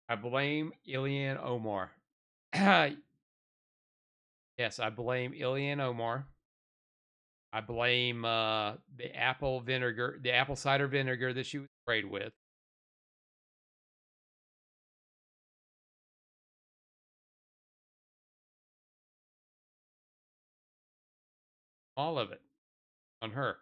I blame Ilian Omar. Yes, I blame Ilian Omar. I blame the apple vinegar, the apple cider vinegar that she was sprayed with. All of it on her.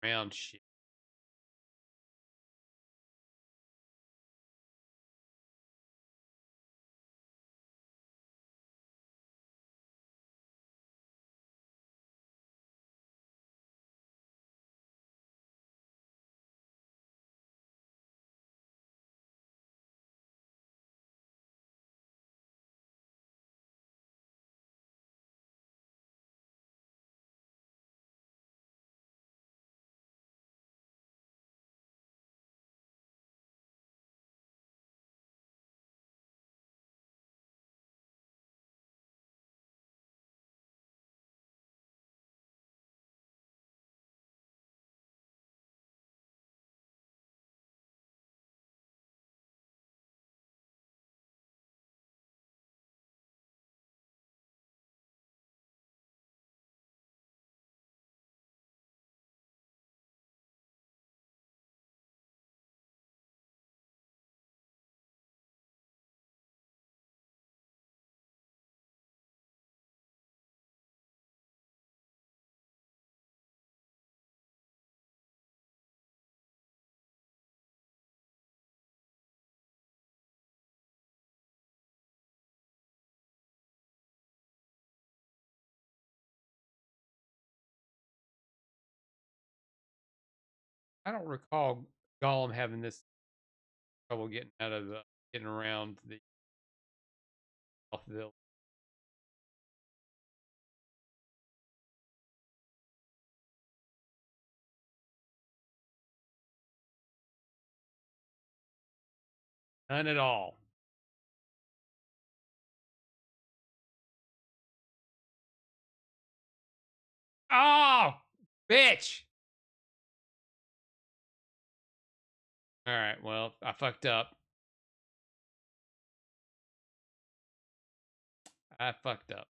Round shit. I don't recall Gollum having this trouble getting out of getting around the Elfville. None at all. Oh, bitch! All right, well, I fucked up. I fucked up.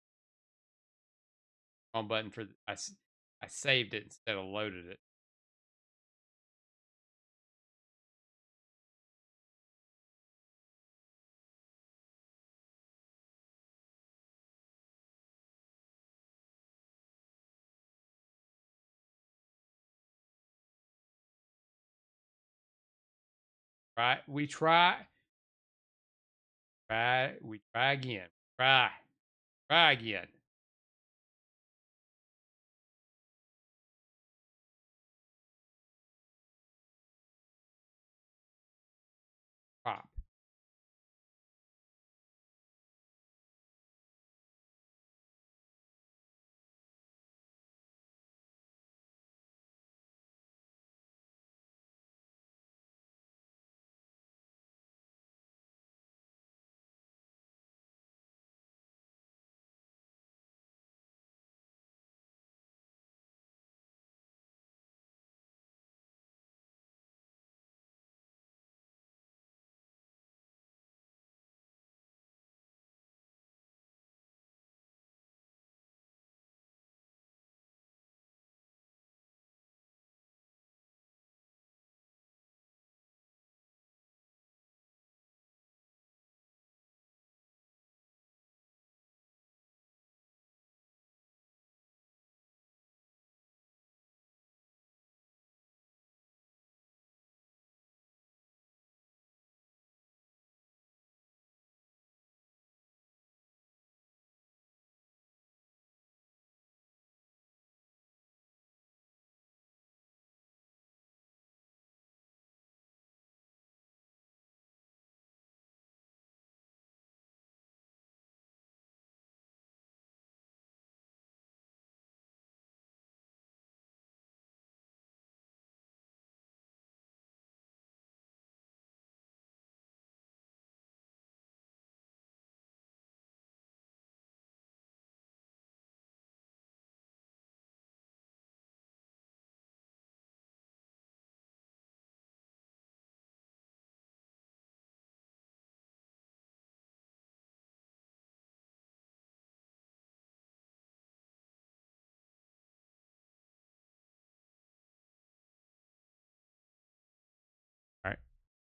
Wrong button for I saved it instead of loaded it. Right? We try again. Try again. Pop.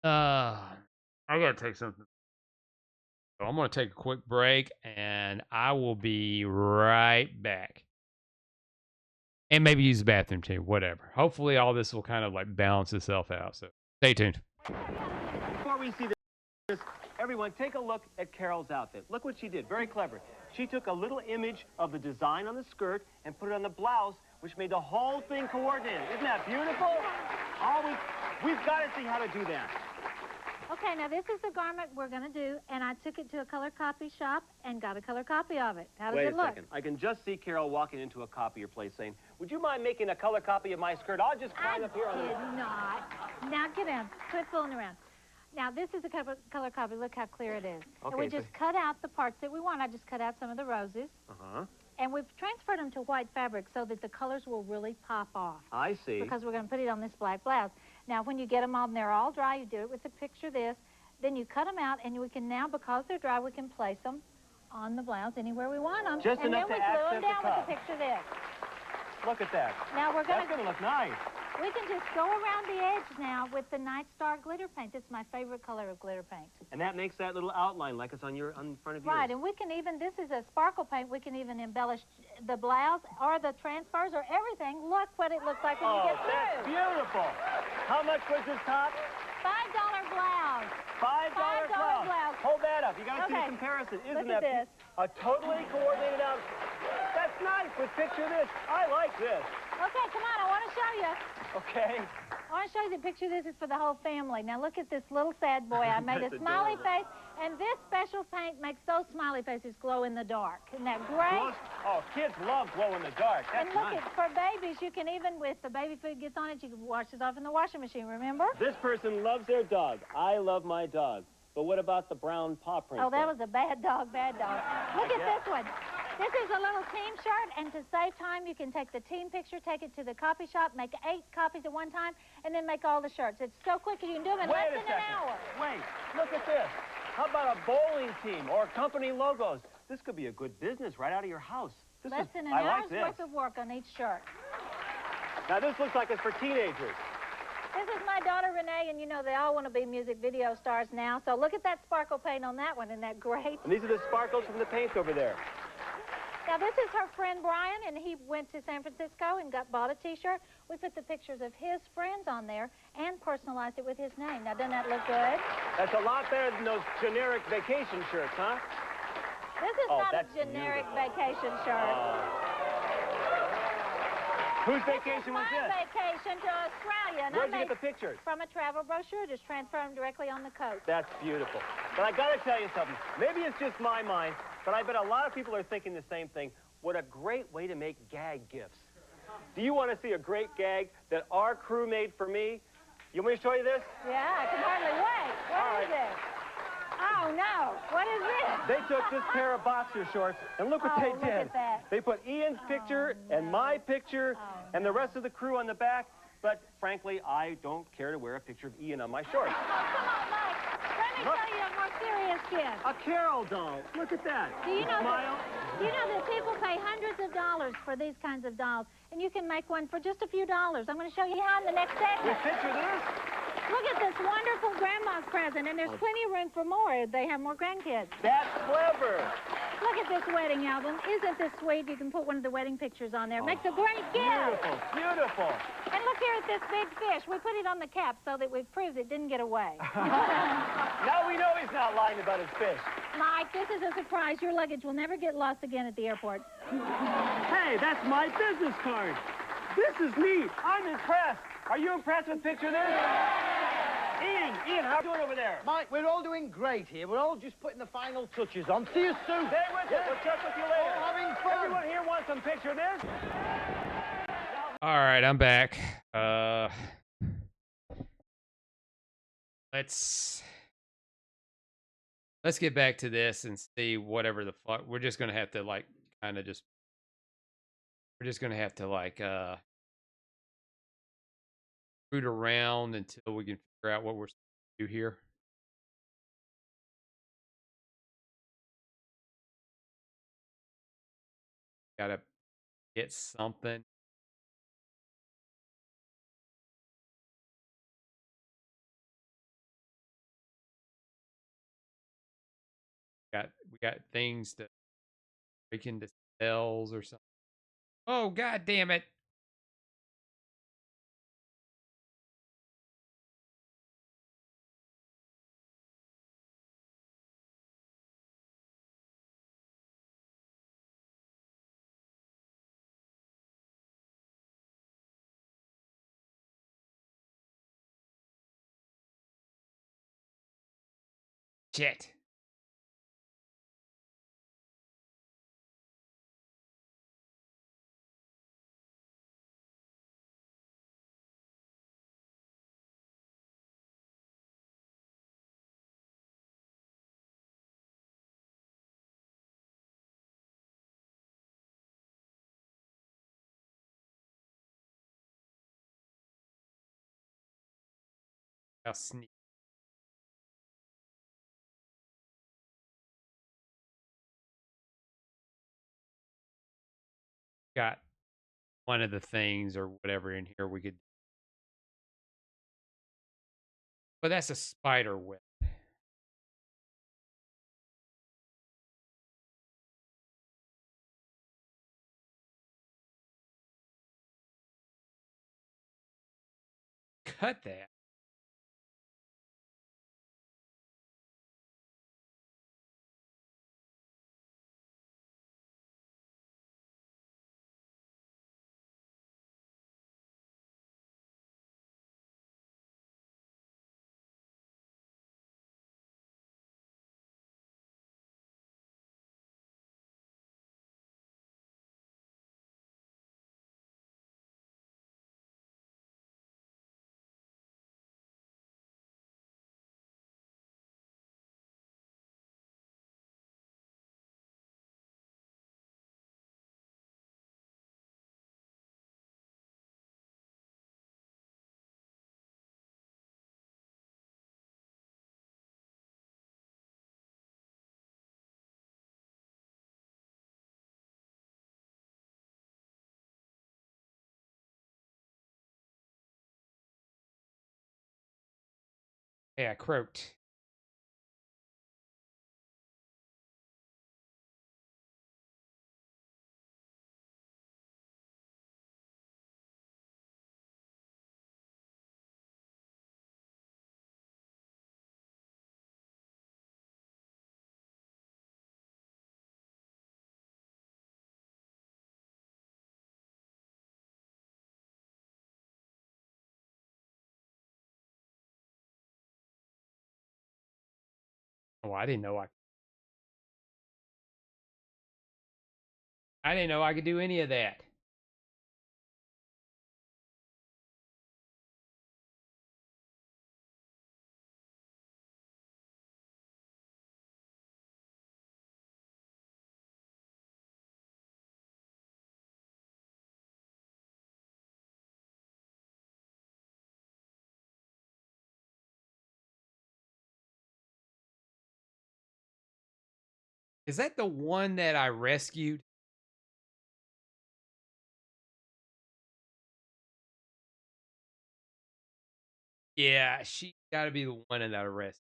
I gotta take something. So I'm gonna take a quick break, and I will be right back. And maybe use the bathroom too, whatever. Hopefully, all this will kind of like balance itself out. So stay tuned. Before we see this, everyone take a look at Carol's outfit. Look what she did. Very clever. She took a little image of the design on the skirt and put it on the blouse, which made the whole thing coordinated. Isn't that beautiful? We've got to see how to do that. Okay, now this is the garment we're going to do, and I took it to a color copy shop and got a color copy of it. How does Wait it a look? second. I can just see Carol walking into a copier place saying, would you mind making a color copy of my skirt? I'll just climb up here on I the... did not. Now get in. Quit fooling around. Now this is a color copy. Look how clear it is. Okay, and we just cut out the parts that we want. I just cut out some of the roses. Uh-huh. And we've transferred them to white fabric so that the colors will really pop off. I see. Because we're going to put it on this black blouse. Now when you get them on, they're all dry. You do it with the picture of this. Then you cut them out, and we can now, because they're dry, we can place them on the blouse anywhere we want them. Just and enough then to we glue accent them down the with cuff. the picture of this. Look at that. Now we're going That's going to look nice. We can just go around the edge now with the Night Star glitter paint. It's my favorite color of glitter paint. And that makes that little outline like it's on front of yours. Right, and we can even, this is a sparkle paint, we can even embellish the blouse or the transfers or everything. Look what it looks like when you get through. That's beautiful. How much was this top? $5 blouse. $5 $5 blouse. Hold that up. You got to see Okay. the comparison. Isn't Look at that this. a totally coordinated out? That's nice, but picture this. I like this. Okay, come on, I want to show you. Okay. I want to show you the picture. This is for the whole family. Now look at this little sad boy. I made a That's smiley adorable. face, and this special paint makes those smiley faces glow in the dark. Isn't that great? Oh, kids love glow in the dark. That's And look, nice. for babies, you can even, with the baby food gets on it, you can wash it off in the washing machine, remember? This person loves their dog. I love my dog. But what about the brown paw print? Oh, that was a bad dog, bad dog. Look at Yeah. this one. This is a little team shirt, and to save time, you can take the team picture, take it to the copy shop, make 8 copies at one time, and then make all the shirts. It's so quick, you can do them in Wait less a than second. an hour. Wait, look at this. How about a bowling team or company logos? This could be a good business right out of your house. Less than an I hour's like this. worth of work on each shirt. Now, this looks like it's for teenagers. This is my daughter, Renee, and you know they all want to be music video stars now. So look at that sparkle paint on that one. Isn't that great? And these are the sparkles from the paint over there. Now, this is her friend Brian, and he went to San Francisco and bought a T-shirt. We put the pictures of his friends on there and personalized it with his name. Now, doesn't that look good? That's a lot better than those generic vacation shirts, huh? This is Oh, not a that's generic beautiful. vacation shirt. Whose vacation was My this? vacation to Australia. And Where'd I you get made the pictures? from a travel brochure. Just transfer them directly on the coat. That's beautiful. But I got to tell you something. Maybe it's just my mind, but I bet a lot of people are thinking the same thing. What a great way to make gag gifts. Do you want to see a great gag that our crew made for me? You want me to show you this? Yeah, I can hardly wait. What is this? Oh, no. What is this? They took this pair of boxer shorts, and look what Oh, they look did. at that. They put Ian's picture and my picture and the rest of the crew on the back, but frankly, I don't care to wear a picture of Ian on my shorts. Oh, come on, Mike. Let me Look. show you a more serious gift. A Carol doll. Look at that. Do you know Smile. that people pay hundreds of dollars for these kinds of dolls, and you can make one for just a few dollars. I'm going to show you how in the next We segment. picture this. Look at this wonderful grandma's present, and there's plenty of room for more. They have more grandkids. That's clever. Look at this wedding album. Isn't this sweet? You can put one of the wedding pictures on there. Makes a great gift. Beautiful, beautiful. And look here at this big fish. We put it on the cap so that we've proved it didn't get away. Now we know he's not lying about his fish. Mike, this is a surprise. Your luggage will never get lost again at the airport. Hey, that's my business card. This is neat. I'm impressed. Are you impressed with picture this? Ian, how are you doing over there? Mike, we're all doing great here. We're all just putting the final touches on. See you soon. Stay with us. We'll check with you later. All having fun. Everyone here wants some picture this? All right, I'm back. Let's get back to this and see whatever the fuck. We're just gonna have to like kind of just. We're just gonna have to like root around until we can figure out what we're supposed to do here. Gotta get something. We got things to break into cells or something. Oh god damn it. Shit. I'll sneak. Got one of the things or whatever in here we could, but that's a spider web. Cut that. Hey, I croaked. Oh, I didn't know I could do any of that. Is that the one that I rescued? Yeah, she got to be the one that I rescued.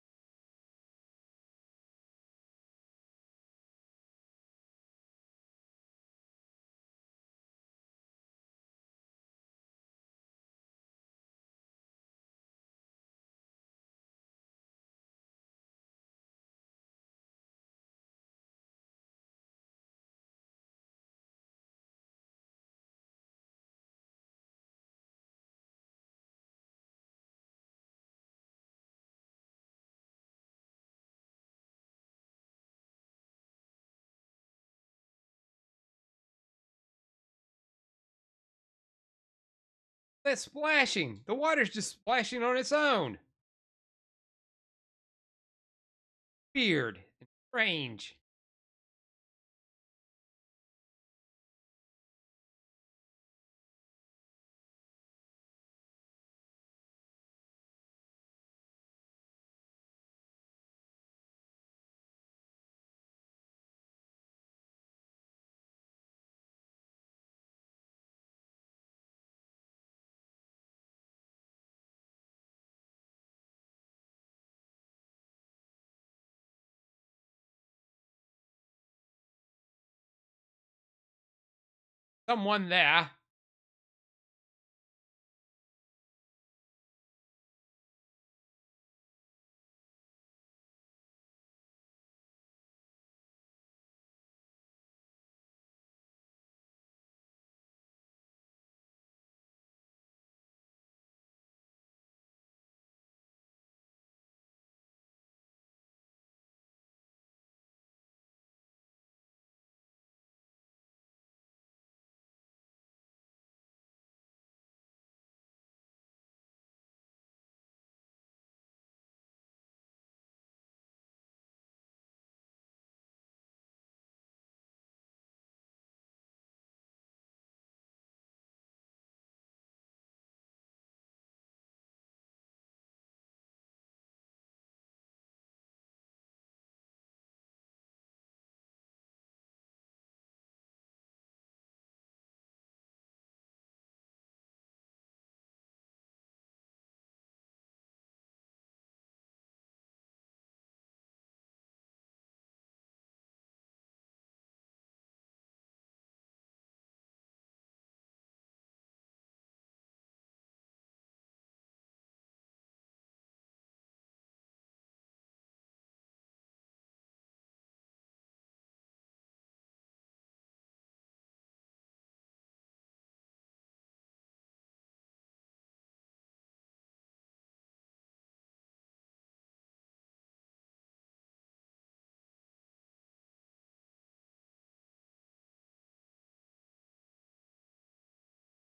That's splashing. The water's just splashing on its own. Weird and strange. someone there.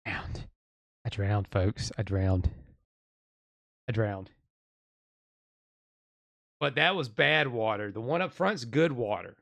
Drowned. I drowned, folks. I drowned. I drowned. But that was bad water. The one up front's good water.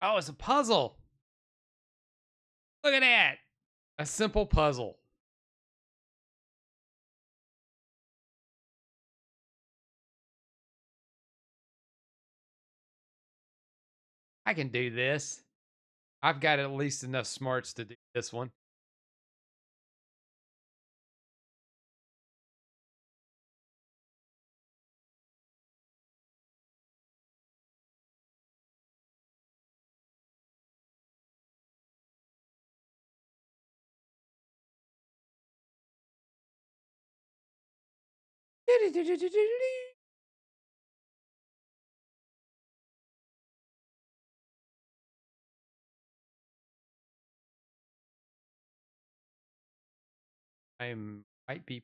Oh, it's a puzzle. Look at that. A simple puzzle. I can do this. I've got at least enough smarts to do this one. I might be,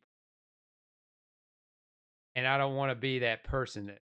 and I don't want to be that person that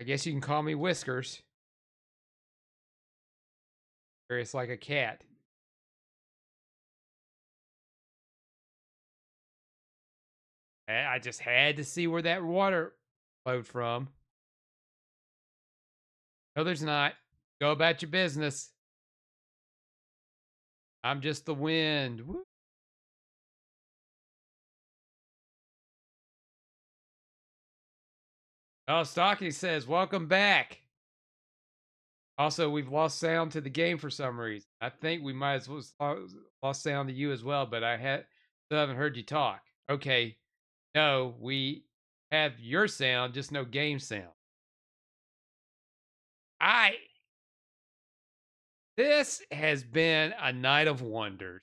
I guess you can call me Whiskers. Curious like a cat. I just had to see where that water flowed from. No, there's not. Go about your business. I'm just the wind. Woo. Oh, Stocky says, welcome back. Also, we've lost sound to the game for some reason. I think we might as well lost sound to you as well, but still haven't heard you talk. Okay. No, we have your sound, just no game sound. This has been a night of wonders.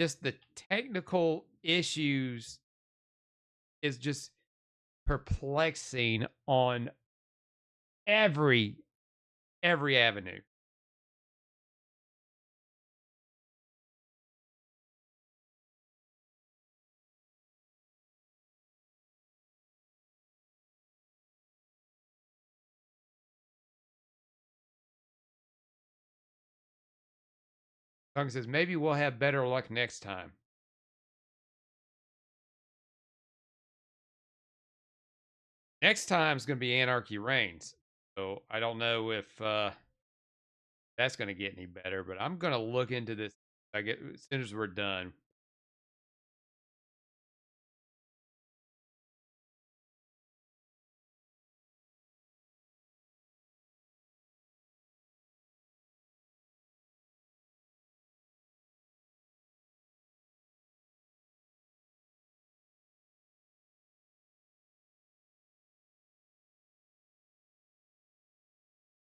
Just the technical issues is just perplexing on every avenue. Song says maybe we'll have better luck next time. Next time is going to be Anarchy Reigns. So I don't know if that's going to get any better, but I'm going to look into this as soon as we're done.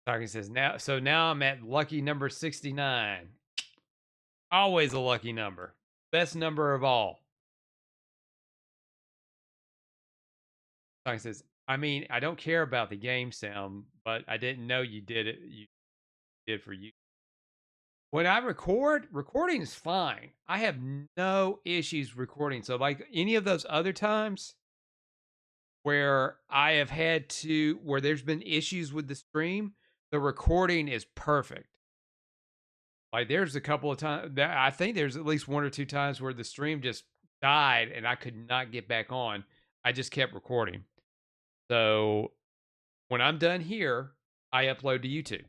Talking says now I'm at lucky number 69. Always a lucky number. Best number of all. Talking says, I mean, I don't care about the game sound, but I didn't know you did it. You did for you. When I recording is fine. I have no issues recording. So like any of those other times where I have where there's been issues with the stream, the recording is perfect. Like there's a couple of times that I think there's at least one or two times where the stream just died and I could not get back on. I just kept recording. So when I'm done here, I upload to YouTube.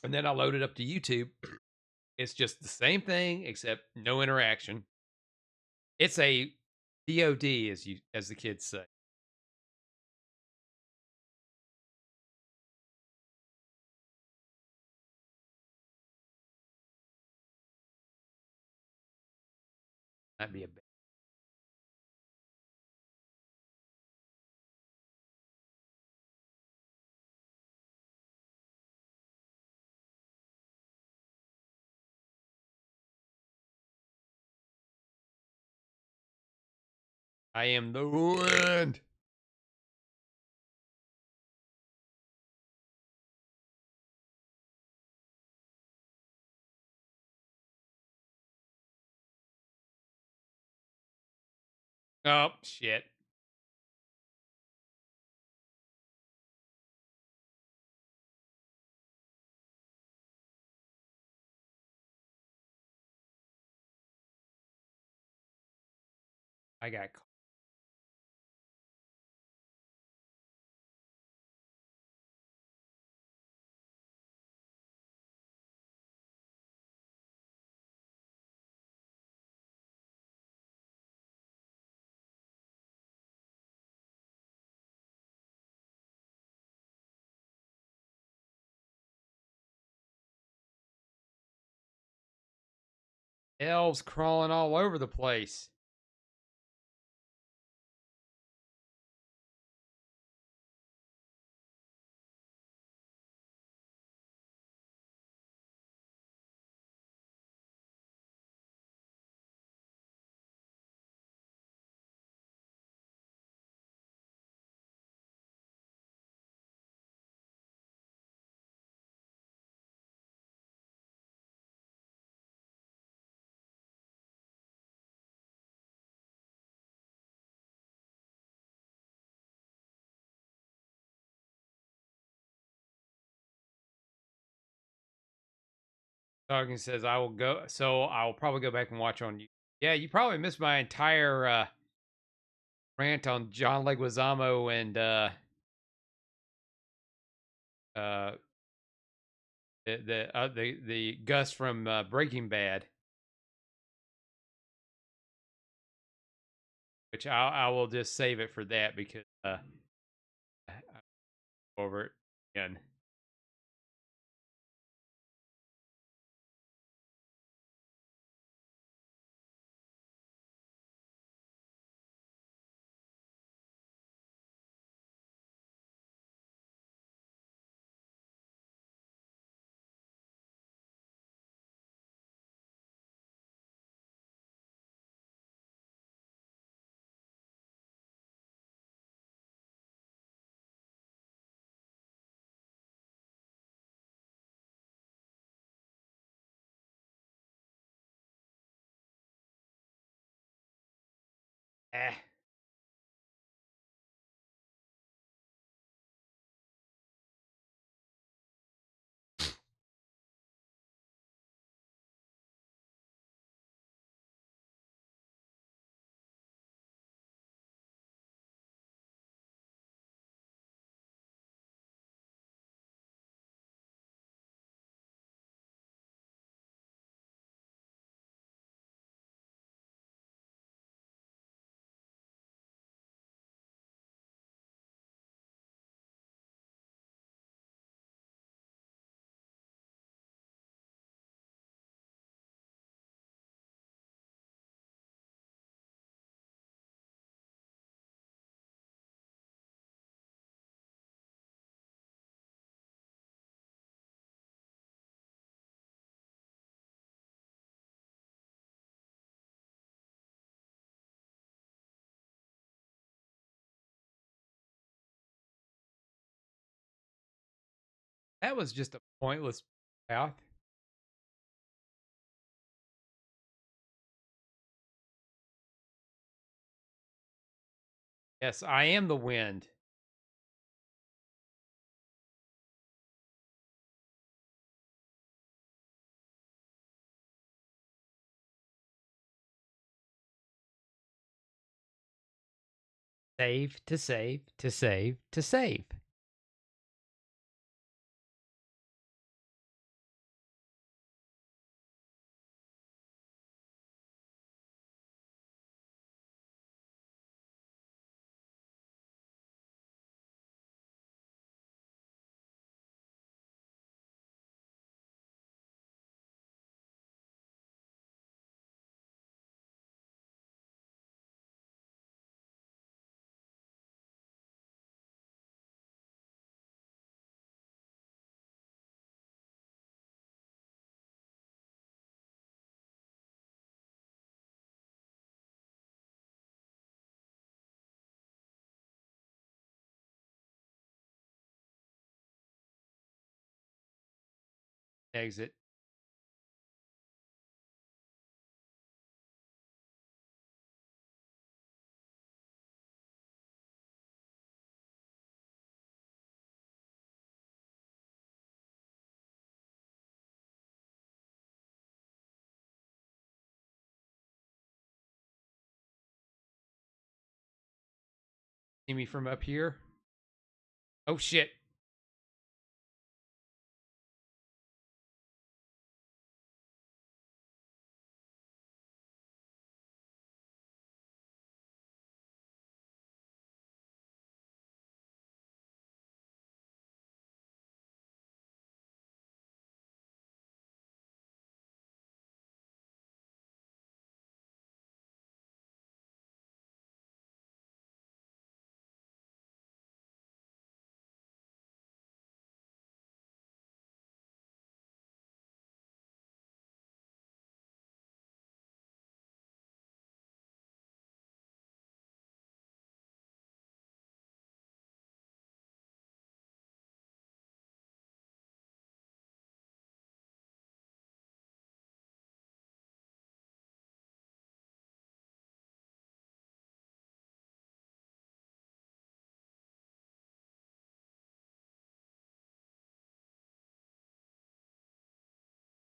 And then I load it up to YouTube. It's just the same thing except no interaction. It's a VOD, as the kids say. That'd be a bad. I am the wind. Oh, shit. I got caught. Elves crawling all over the place. Talking says I will go, so I'll probably go back and watch on you. Yeah, you probably missed my entire rant on John Leguizamo and uh the Gus from Breaking Bad, which I will just save it for that because I'll go over it again. Eh. That was just a pointless path. Yes, I am the wind. Save to save to save to save. Exit. See me from up here? Oh shit.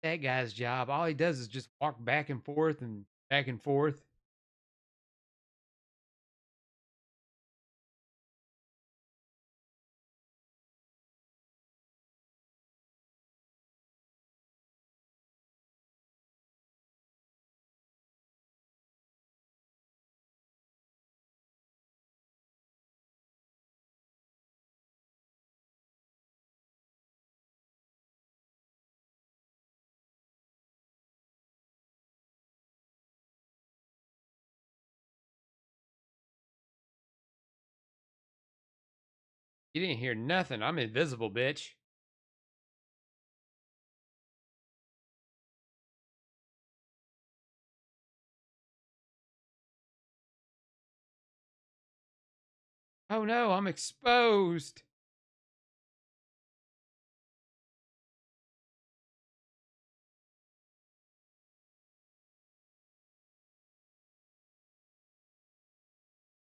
That guy's job. All he does is just walk back and forth and back and forth. You didn't hear nothing. I'm invisible, bitch. Oh no, I'm exposed.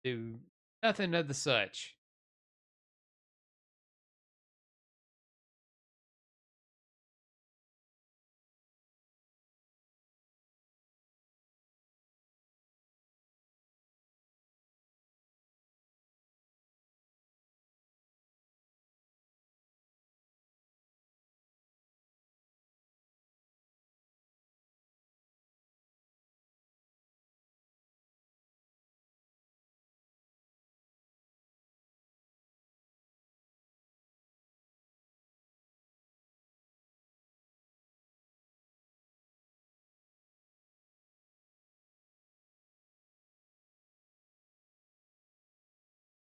Do nothing of the such.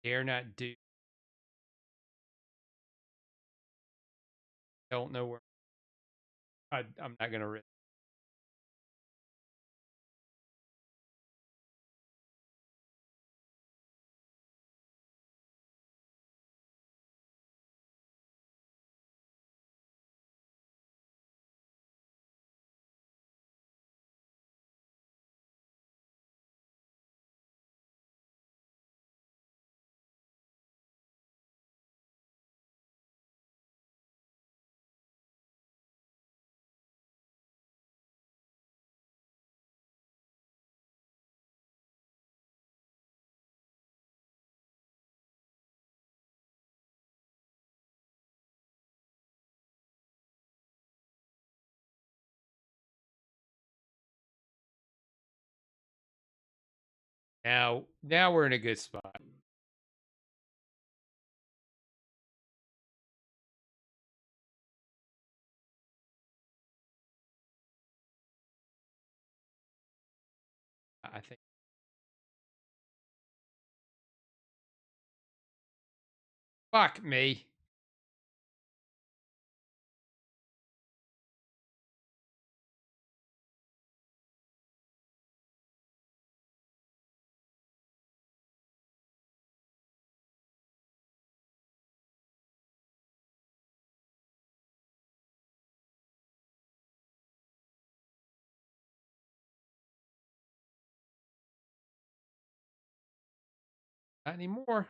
Dare not do. Don't know where. I'm not gonna risk. Now we're in a good spot. I think. Fuck me. Not anymore.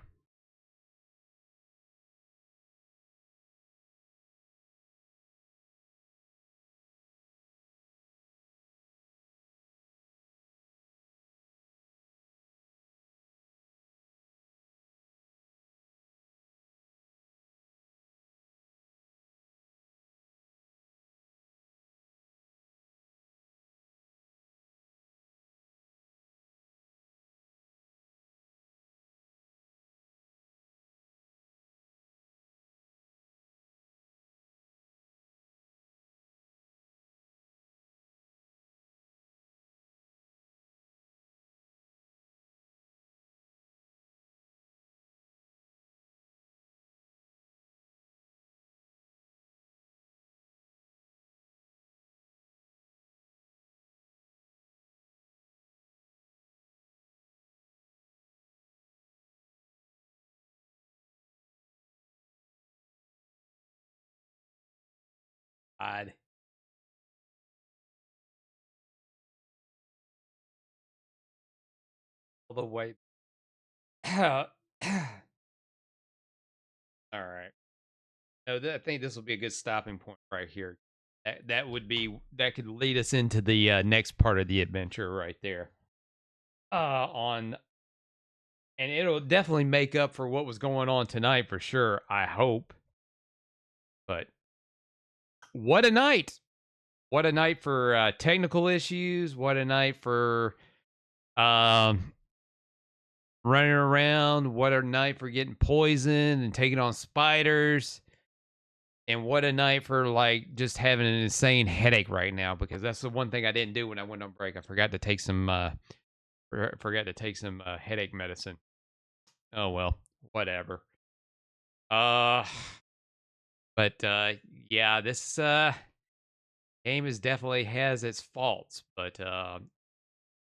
God. All the way. All right. No, I think this will be a good stopping point right here. that could lead us into the next part of the adventure right there. On and it'll definitely make up for what was going on tonight for sure. I hope. But what a night! What a night for technical issues. What a night for um running around. What a night for getting poisoned and taking on spiders. And what a night for like just having an insane headache right now, because that's the one thing I didn't do when I went on break. I forgot to take some headache medicine. Oh well, whatever. Uh but yeah, this game is definitely has its faults, but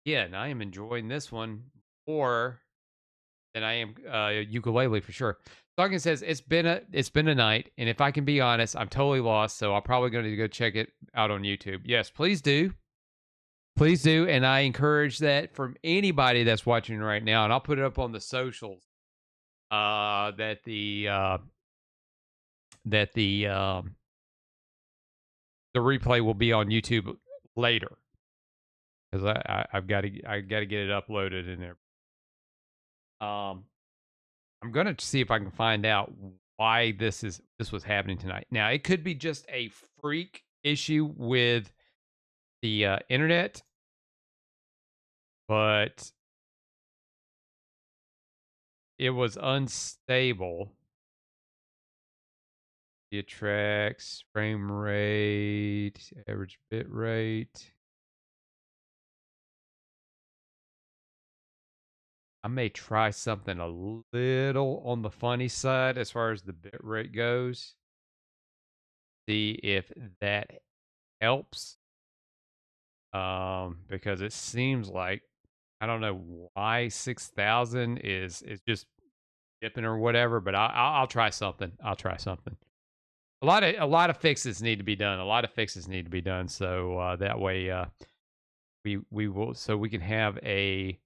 yeah, and I am enjoying this one more than I am ukulele for sure. Dawkins says it's been a night, and if I can be honest, I'm totally lost. So I'm probably going to go check it out on YouTube. Yes, please do, and I encourage that from anybody that's watching right now, and I'll put it up on the socials. That the replay will be on YouTube later, because I've got to get it uploaded in there. I'm gonna see if I can find out why this was happening tonight. Now, it could be just a freak issue with the internet, but it was unstable. It tracks frame rate, average bit rate. I may try something a little on the funny side as far as the bit rate goes. See if that helps. Because it seems like, I don't know why 6,000 is just dipping or whatever, but I'll try something. I'll try something. A lot of fixes need to be done. So that way we will, so we can have a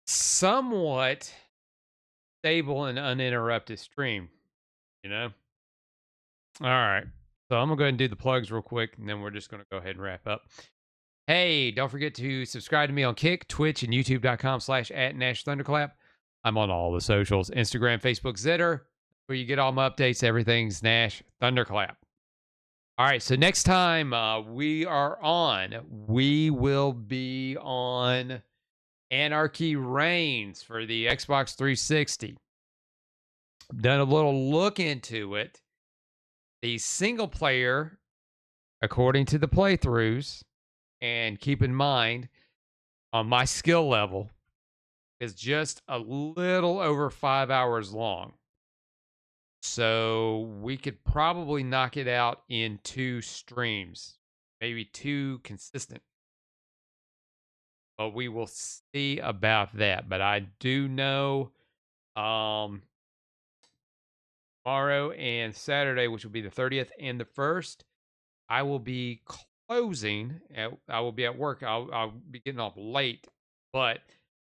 somewhat stable and uninterrupted stream, you know? All right. So I'm going to go ahead and do the plugs real quick, and then we're just going to go ahead and wrap up. Hey, don't forget to subscribe to me on Kick, Twitch, and YouTube.com/@NashThunderclap. I'm on all the socials, Instagram, Facebook, Zitter, where you get all my updates. Everything's Nash Thunderclap. All right, so next time we will be on Anarchy Reigns for the Xbox 360. Done a little look into it. The single player, according to the playthroughs, and keep in mind, on my skill level, is just a little over 5 hours long. So we could probably knock it out in 2 streams, maybe 2 consistent. But we will see about that. But I do know tomorrow and Saturday, which will be the 30th and the 1st, I will be closing. I will be at work. I'll be getting off late, but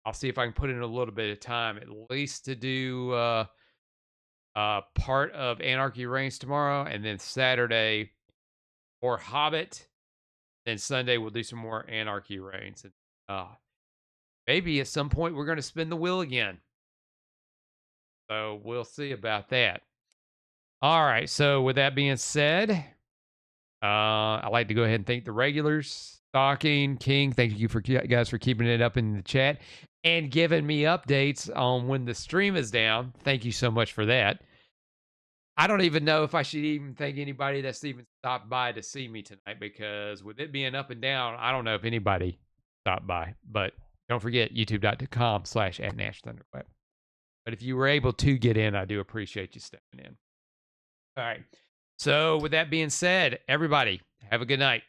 I'll see if I can put in a little bit of time, at least to do part of Anarchy Reigns tomorrow, and then Saturday for Hobbit. Then Sunday we'll do some more Anarchy Reigns. And maybe at some point we're going to spin the wheel again. So we'll see about that. All right. So with that being said, I'd like to go ahead and thank the regulars. Stalking, King, thank you guys for keeping it up in the chat and giving me updates on when the stream is down. Thank you so much for that. I don't even know if I should even thank anybody that's even stopped by to see me tonight, because with it being up and down, I don't know if anybody stopped by. But don't forget, youtube.com/@NashThunderclap. But if you were able to get in, I do appreciate you stepping in. All right. So with that being said, everybody, have a good night.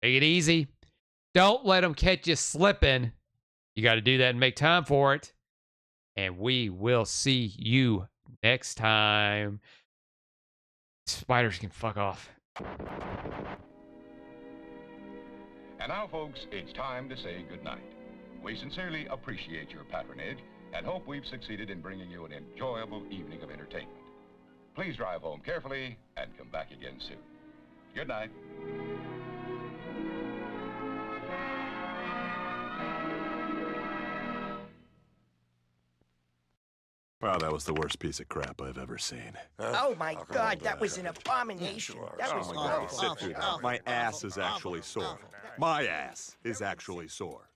Take it easy. Don't let them catch you slipping. You got to do that and make time for it. And we will see you next time. Spiders can fuck off. And now, folks, it's time to say goodnight. We sincerely appreciate your patronage, and hope we've succeeded in bringing you an enjoyable evening of entertainment. Please drive home carefully and come back again soon. Good night. Wow, that was the worst piece of crap I've ever seen. Oh my God, that was an abomination. That was Oh my God, awful. sit through that. My ass is actually sore. My ass is actually sore.